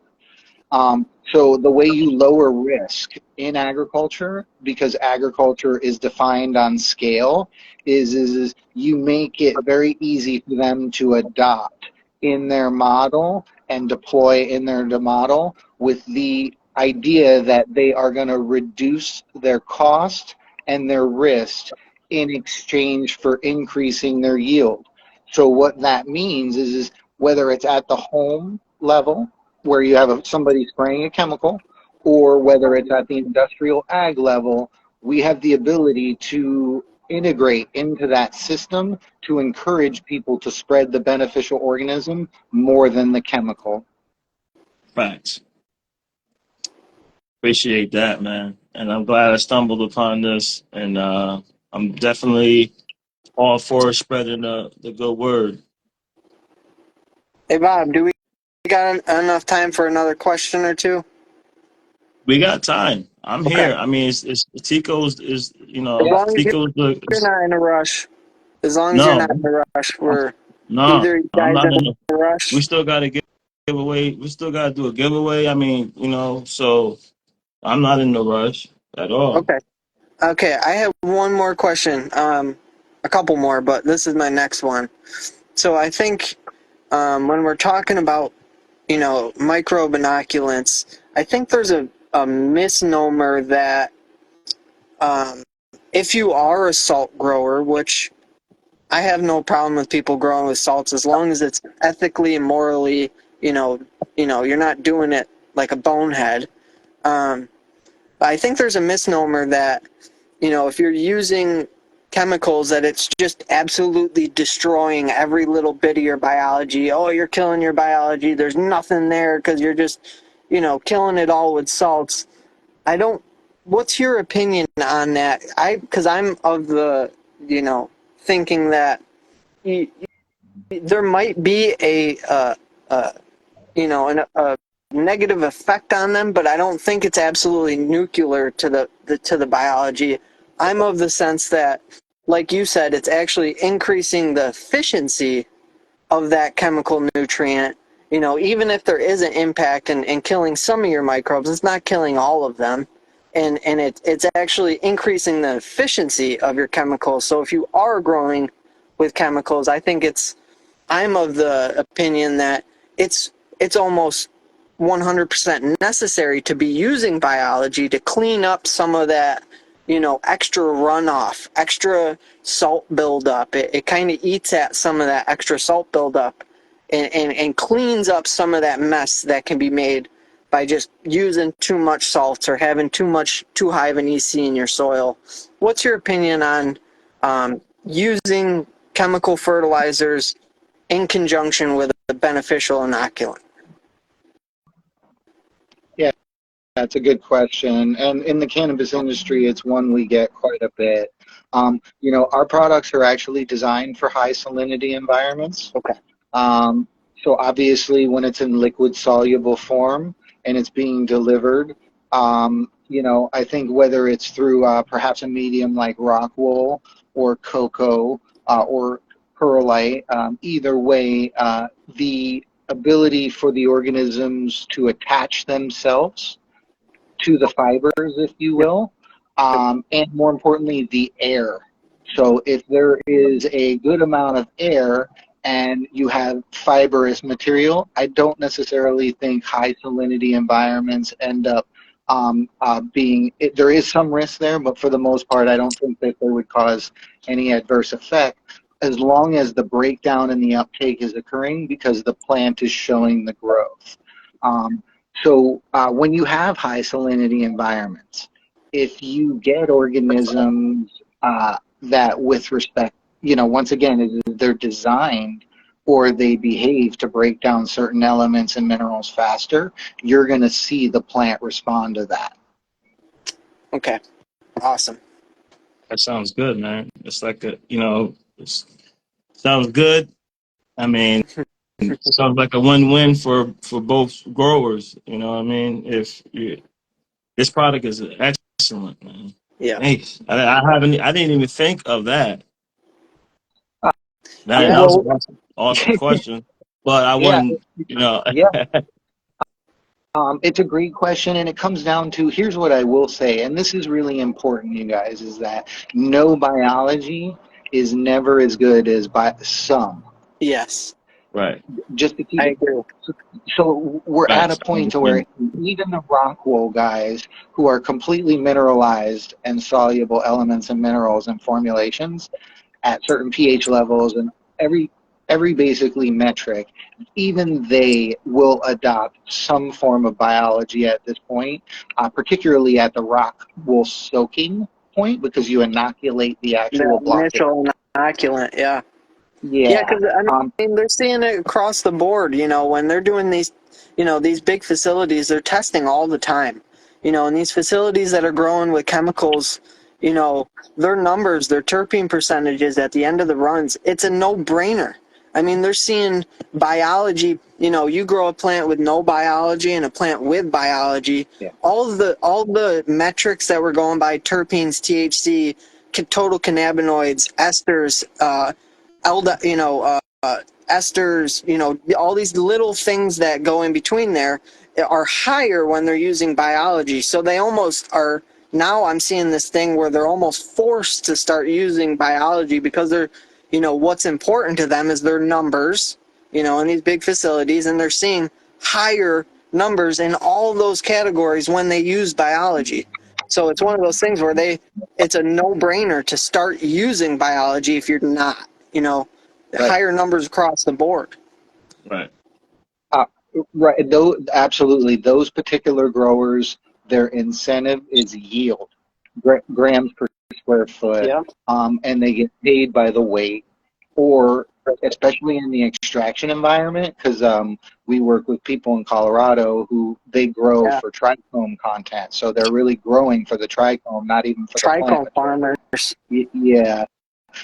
So the way you lower risk in agriculture, because agriculture is defined on scale, is you make it very easy for them to adopt in their model and deploy in their model, with the idea that they are going to reduce their cost and their risk in exchange for increasing their yield. So what that means is whether it's at the home level, where you have somebody spraying a chemical, or whether it's at the industrial ag level, we have the ability to integrate into that system to encourage people to spread the beneficial organism more than the chemical. Facts. Appreciate that, man. And I'm glad I stumbled upon this. And I'm definitely all for spreading the good word. Hey Bob, do we got enough time for another question or two? We got time. I'm Okay. here. I mean, it's Tico's is As long as Tico's the you're not in a rush. As long as you're no, not in a rush, we're no. either you I'm guys not in in. a We rush. still got to give away. We still got to do a giveaway. I mean, so I'm not in no rush at all. Okay. Okay. I have one more question. a couple more, but this is my next one. So I think when we're talking about, microbe inoculants, I think there's a misnomer that if you are a salt grower, which I have no problem with people growing with salts as long as it's ethically and morally, you're not doing it like a bonehead. But I think there's a misnomer that, if you're using chemicals, that it's just absolutely destroying every little bit of your biology. Oh, you're killing your biology. There's nothing there because you're just, killing it all with salts. I don't. What's your opinion on that? Because I'm of the, thinking that there might be a negative effect on them, but I don't think it's absolutely nuclear to the biology. I'm of the sense that, like you said, it's actually increasing the efficiency of that chemical nutrient. Even if there is an impact in killing some of your microbes, it's not killing all of them. And it's actually increasing the efficiency of your chemicals. So if you are growing with chemicals, I'm of the opinion that it's almost 100% necessary to be using biology to clean up some of that, extra runoff, extra salt buildup. It kind of eats at some of that extra salt buildup and cleans up some of that mess that can be made by just using too much salts or having too high of an EC in your soil. What's your opinion on using chemical fertilizers in conjunction with a beneficial inoculant? Yeah, that's a good question. And in the cannabis industry, it's one we get quite a bit. Our products are actually designed for high salinity environments. Okay. So obviously, when it's in liquid soluble form and it's being delivered, I think whether it's through perhaps a medium like rock wool or cocoa or perlite, either way, the ability for the organisms to attach themselves to the fibers, if you will, and more importantly, the air. So if there is a good amount of air and you have fibrous material, I don't necessarily think high salinity environments end up there is some risk there, but for the most part, I don't think that they would cause any adverse effect as long as the breakdown and the uptake is occurring because the plant is showing the growth. So when you have high salinity environments, if you get organisms that with respect, once again, they're designed or they behave to break down certain elements and minerals faster, you're going to see the plant respond to that. Okay. Awesome. That sounds good, man. It's like sounds good. I mean, sounds like a win-win for both growers. You know what I mean? This product is excellent, man. Yeah. Thanks. I didn't even think of that. That Yeah, that was Yeah. an awesome question, but I yeah, wouldn't. yeah. It's a great question, and it comes down to here's what I will say, and this is really important, you guys, is that no biology is never as good as by some. Yes. Right. Just to keep I it. agree. So we're at a Facts. I point to where understand. even the rock wool guys who are completely mineralized and soluble elements and minerals and formulations at certain pH levels and every basically metric, even they will adopt some form of biology at this point, particularly at the rock wool soaking point because you inoculate the The actual block. initial inoculant, yeah. Yeah, Yeah. because they're seeing it across the board. When they're doing these big facilities, they're testing all the time. And these facilities that are growing with chemicals, their numbers, their terpene percentages at the end of the runs, it's a no-brainer. I mean, they're seeing biology. You grow a plant with no biology and a plant with biology. Yeah. All the metrics that we're going by, terpenes, THC, total cannabinoids, esters, esters, all these little things that go in between there are higher when they're using biology. So they almost are now I'm seeing this thing where they're almost forced to start using biology because they're, what's important to them is their numbers, in these big facilities, and they're seeing higher numbers in all those categories when they use biology. So it's one of those things where it's a no-brainer to start using biology if you're not, Right. higher numbers across the board. Right. Uh, right. Though, absolutely. Those particular growers, their incentive is yield, grams per square foot, Yeah. and they get paid by the weight, or especially in the extraction environment, because we work with people in Colorado who they grow Yeah. for trichome content. So they're really growing for the trichome, not even for the plant Trichome material. farmers. Yeah.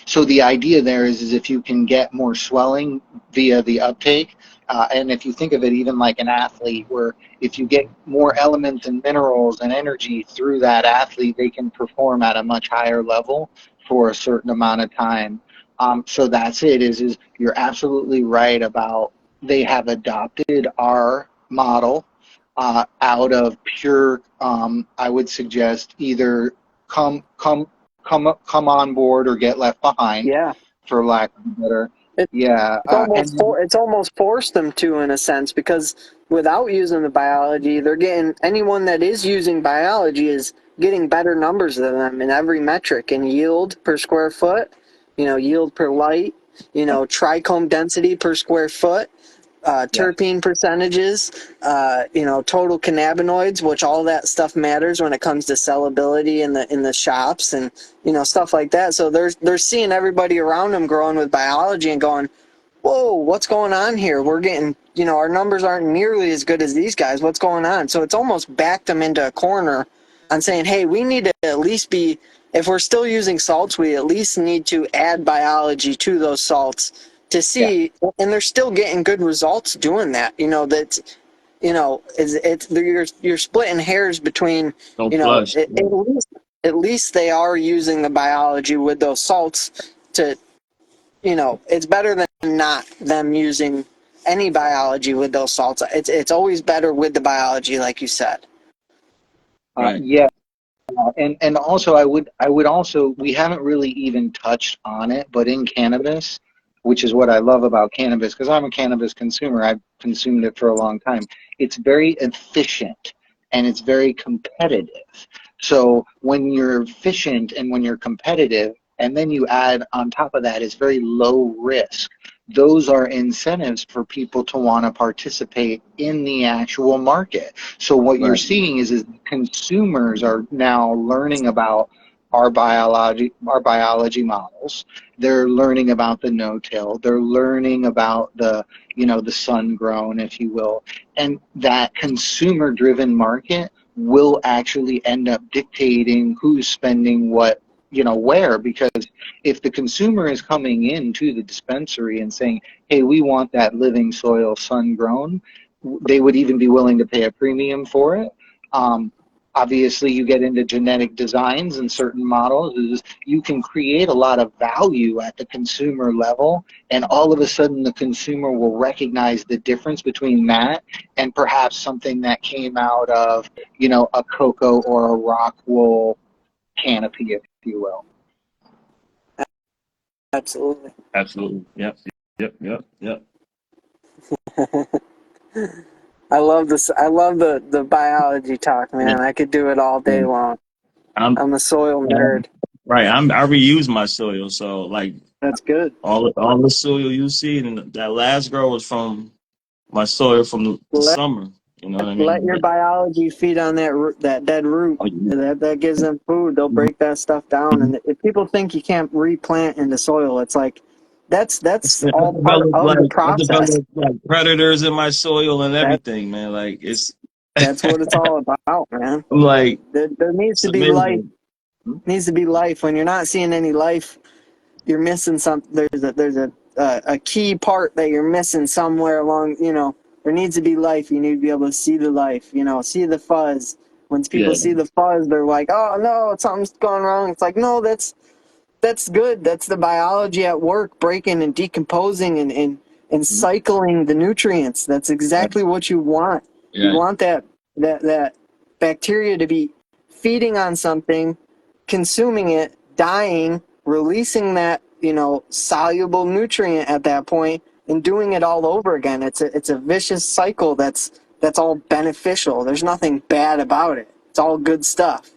So the idea there is if you can get more swelling via the uptake, and if you think of it even like an athlete, where if you get more elements and minerals and energy through that athlete, they can perform at a much higher level for a certain amount of time. So that's it. Is you're absolutely right about they have adopted our model out of pure. I would suggest either come come come on board or get left behind, Yeah. for lack of a better. It, Yeah, it's almost forced them to, in a sense, because without using the biology, they're getting, anyone that is using biology is getting better numbers than them in every metric, in yield per square foot, yield per light, trichome density per square foot, yeah, terpene percentages, total cannabinoids, which all that stuff matters when it comes to sellability in the shops, and stuff like that. So they're seeing everybody around them growing with biology and going, whoa, what's going on here? We're getting, our numbers aren't nearly as good as these guys. What's going on? So it's almost backed them into a corner on saying, hey, we need to at least be, if we're still using salts, we at least need to add biology to those salts to yeah, see, and they're still getting good results doing that. You're splitting hairs between, No flush. at least they are using the biology with those salts to, it's better than not them using any biology with those salts. It's always better with the biology, like you said. Right. yeah. And also I would also, we haven't really even touched on it, but in cannabis, which is what I love about cannabis, because I'm a cannabis consumer, I've consumed it for a long time. It's very efficient and it's very competitive. So when you're efficient and when you're competitive, and then you add on top of that, it's very low risk. Those are incentives for people to want to participate in the actual market. So what you're Right. seeing is consumers are now learning about our biology models. They're learning about the no-till. They're learning about the sun grown, if you will. And that consumer-driven market will actually end up dictating who's spending what, where, because if the consumer is coming into the dispensary and saying, hey, we want that living soil sun grown, they would even be willing to pay a premium for it. Um, Obviously, you get into genetic designs and certain models, is you can create a lot of value at the consumer level, and all of a sudden the consumer will recognize the difference between that and perhaps something that came out of, a cocoa or a rock wool canopy, if you will. Absolutely. Absolutely. Yep. Yep. Yep. Yep. I love this. I love the biology talk, Yeah. man. I could do it all day long. I'm, I'm a soil I'm nerd. right. I reuse my soil, so like That's good. all the soil you see, and that last grow was from my soil from the Let summer. You know what I let mean? your biology feed on that dead root. Oh, yeah. That gives them food. They'll break that stuff down. And if people think you can't replant into soil, it's like that's all part of the I process. developed like predators in my soil and That everything, man. Like it's that's what it's all about, man. I'm like There needs it's to be life. amazing. Needs to be life. When you're not seeing any life, you're missing something. There's a key part that you're missing somewhere along. There needs to be life. You need to be able to see the life. See the fuzz. When people Yeah, see the fuzz, they're like, "Oh no, something's going wrong." It's like, no, that's good. That's the biology at work, breaking and decomposing and cycling the nutrients. That's yeah, exactly what you want. You yeah. want that bacteria to be feeding on something, consuming it, dying, releasing that, soluble nutrient at that point, and doing it all over again. It's a vicious cycle that's all beneficial. There's nothing bad about it. It's all good stuff.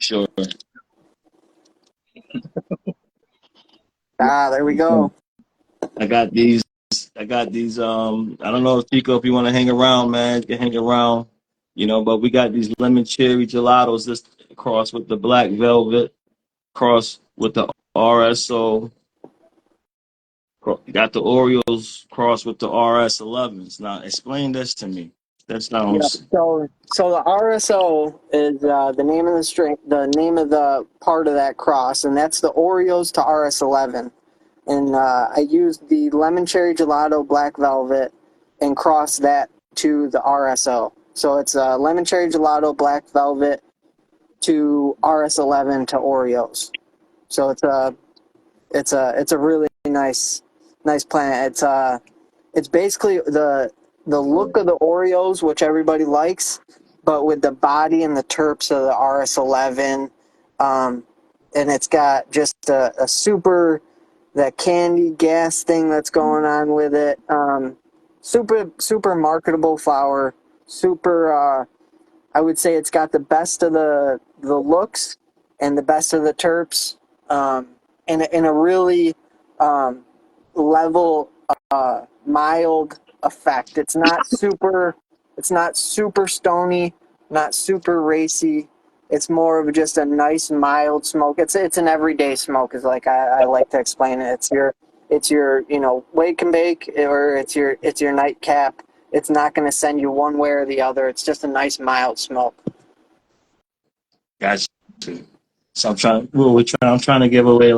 Sure. There we go. I got these. I got these. I don't know if TeaCo, if you want to hang around, man, you can hang around. But we got these lemon cherry gelatos. This cross with the black velvet, cross with the RSO. Got the Oreos cross with the RS11s. Now, explain this to me. That Yeah. sounds. So the RSO is the name of the string, the name of the part of that cross, and that's the Oreos to RS11. And I used the lemon cherry gelato black velvet and crossed that to the RSO. So it's lemon cherry gelato black velvet to RS11 to Oreos. So it's a really nice plant. It's basically the look of the Oreos, which everybody likes, but with the body and the terps of the RS11, and it's got just a super that candy gas thing that's going on with it. Super marketable flower. Super. I would say it's got the best of the looks and the best of the terps, in a really level, mild effect. It's not super. It's not super stony, not super racy. It's more of just a nice mild smoke. It's an everyday smoke, is like I like to explain it. It's your wake and bake, or it's your nightcap. It's not going to send you one way or the other. It's just a nice mild smoke. Gotcha. So I'm trying to give away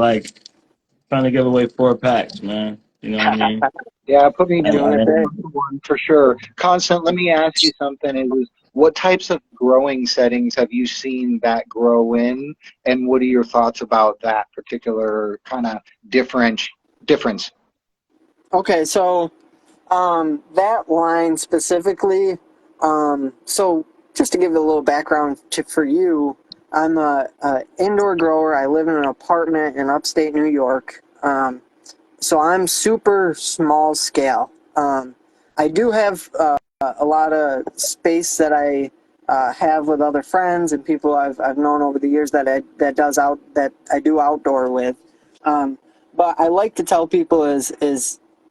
trying to give away 4 packs, man. You know what I mean? Yeah, put me And, Doing down it and big. one for sure. Constant, let me ask you something. What types of growing settings have you seen that grow in, and what are your thoughts about that particular kind of difference? Okay, so that line specifically. So just to give a little background for you, I'm a indoor grower. I live in an apartment in upstate New York. So I'm super small scale. I do have a lot of space that I have with other friends and people I've known over the years that I do outdoor with. But I like to tell people is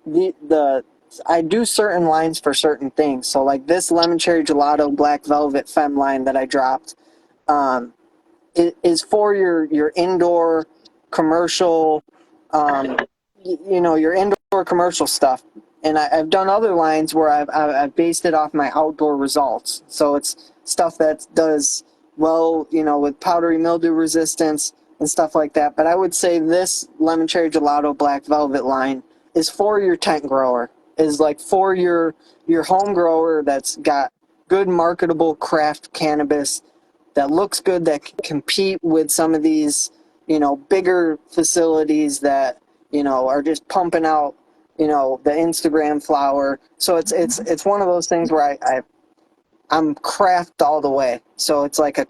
the I do certain lines for certain things. So like this lemon cherry gelato black velvet femme line that I dropped. Um, is for your indoor commercial, your indoor commercial stuff. And I've done other lines where I've based it off my outdoor results. So it's stuff that does well, with powdery mildew resistance and stuff like that. But I would say this lemon cherry gelato black velvet line is for your tent grower. Is like for your home grower that's got good marketable craft cannabis that looks good, that can compete with some of these, bigger facilities that, are just pumping out, the Instagram flower. So it's one of those things where I'm craft all the way. So it's like the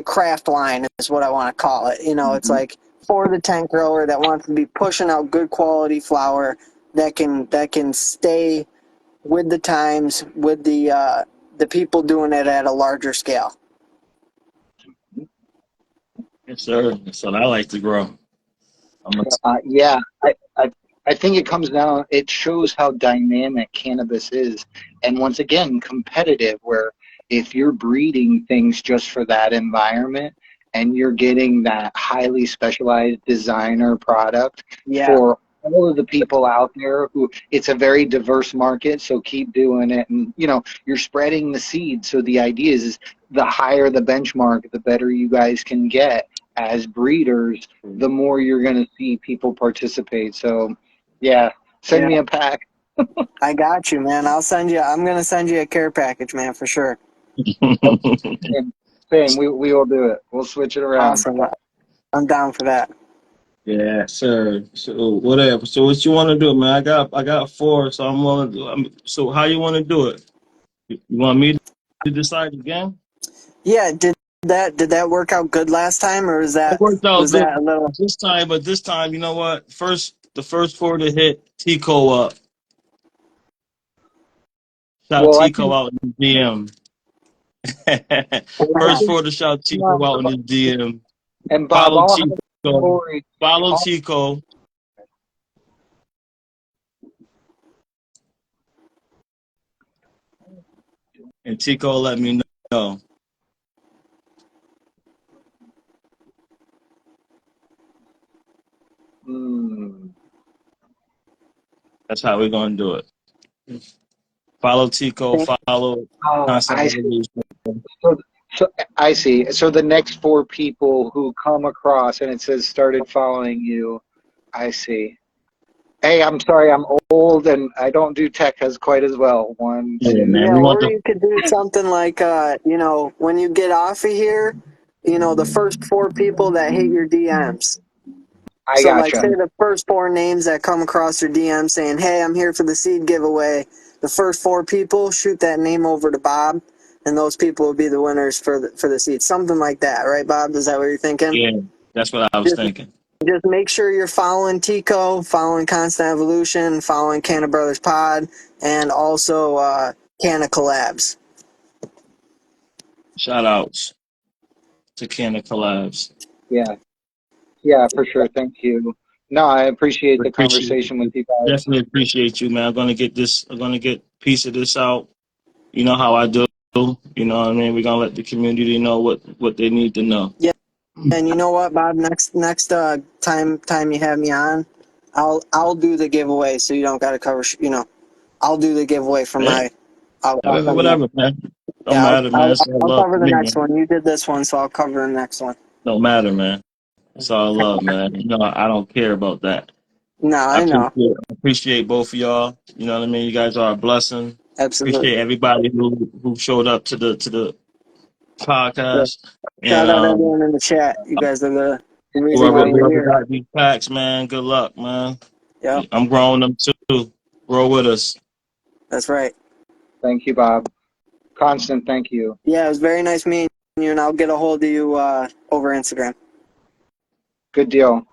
craft line is what I want to call it. It's like for the tent grower that wants to be pushing out good quality flower that can stay with the times, with the people doing it at a larger scale. yes, sir. That's what I like to grow. I'm a, Yeah, I think it comes down, it shows how dynamic cannabis is. And once again, competitive, where if you're breeding things just for that environment and you're getting that highly specialized designer product Yeah. for all of the people out there who it's a very diverse market, so keep doing it. And you're spreading the seed. So the idea is the higher the benchmark, the better you guys can get as breeders, the more you're going to see people participate. So, yeah, send Yeah. me a pack. I got you, man. I'm going to send you a care package, man, for sure. Same, same. We will do it. We'll switch it around. Awesome. I'm down for that. yeah, sir. So whatever. So what you want to do, man? I got 4, so I'm willing to. So how you want to do it? You want me? decide again? Yeah, did that work out good last time, or was It that worked out was good that a little? this time, but this time, you know what? The first four to hit TeaCo up. Shout Well, I TeaCo think out in the DM. I First think four to shout TeaCo out in the DM. and Bob, Follow I'll have TeaCo. Lori. Follow I'll, TeaCo. And TeaCo let me know. hmm. That's how we're gonna do it. Follow TeaCo, follow Oh, Constant I see. Evolution. So, so I see. So the next four people who come across and it says started following you, I see. Hey, I'm sorry, I'm old and I don't do tech as quite as well. One, Yeah, two. man. Yeah, We want or the you could do something like, when you get off of here, the first four people that hit your DMs. I So, like, gotcha. say the first four names that come across your DM saying, "Hey, I'm here for the seed giveaway." The first four people shoot that name over to Bob, and those people will be the winners for the seed. Something like that, right, Bob? Is that what you're thinking? yeah. That's what I was Just, thinking. just make sure you're following TeaCo, following Constant Evolution, following Canna Brothers Pod, and also Canna Collabs. Shout outs to Canada Collabs. Yeah, yeah, for sure. Thank you. No, I appreciate the Appreciate conversation with you. you guys. Definitely appreciate you, man. I'm gonna get a piece of this out. You know how I do. You know what I mean? We're gonna let the community know what they need to know. Yeah, and you know what, Bob? Next time you have me on, I'll do the giveaway, so you don't got to cover. I'll do the giveaway for Yeah. my. I'll cover that. Whatever, man. Don't Yeah, matter, man. It's all I'll love cover to the me, next man. one. You did this one, so I'll cover the next one. Don't matter, man. It's all love, man. You know, I don't care about that. No, I I know. appreciate both of y'all. You know what I mean? You guys are a blessing. Absolutely. Appreciate everybody who showed up to the Yeah. podcast. And Shout out everyone in the chat. You guys are the reason why you're whoever here. got these packs, man, good luck, man. Yep, I'm growing them too. Grow with us. that's right. Thank you, Bob. Constant, thank you. Yeah, it was very nice meeting you, and I'll get a hold of you over Instagram. Good deal.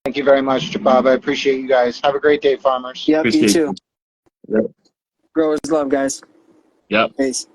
Thank you very much, Bob. I appreciate you guys. Have a great day, farmers. Yep, you Appreciate too. you. Yep. Growers love, guys. Yep. Peace.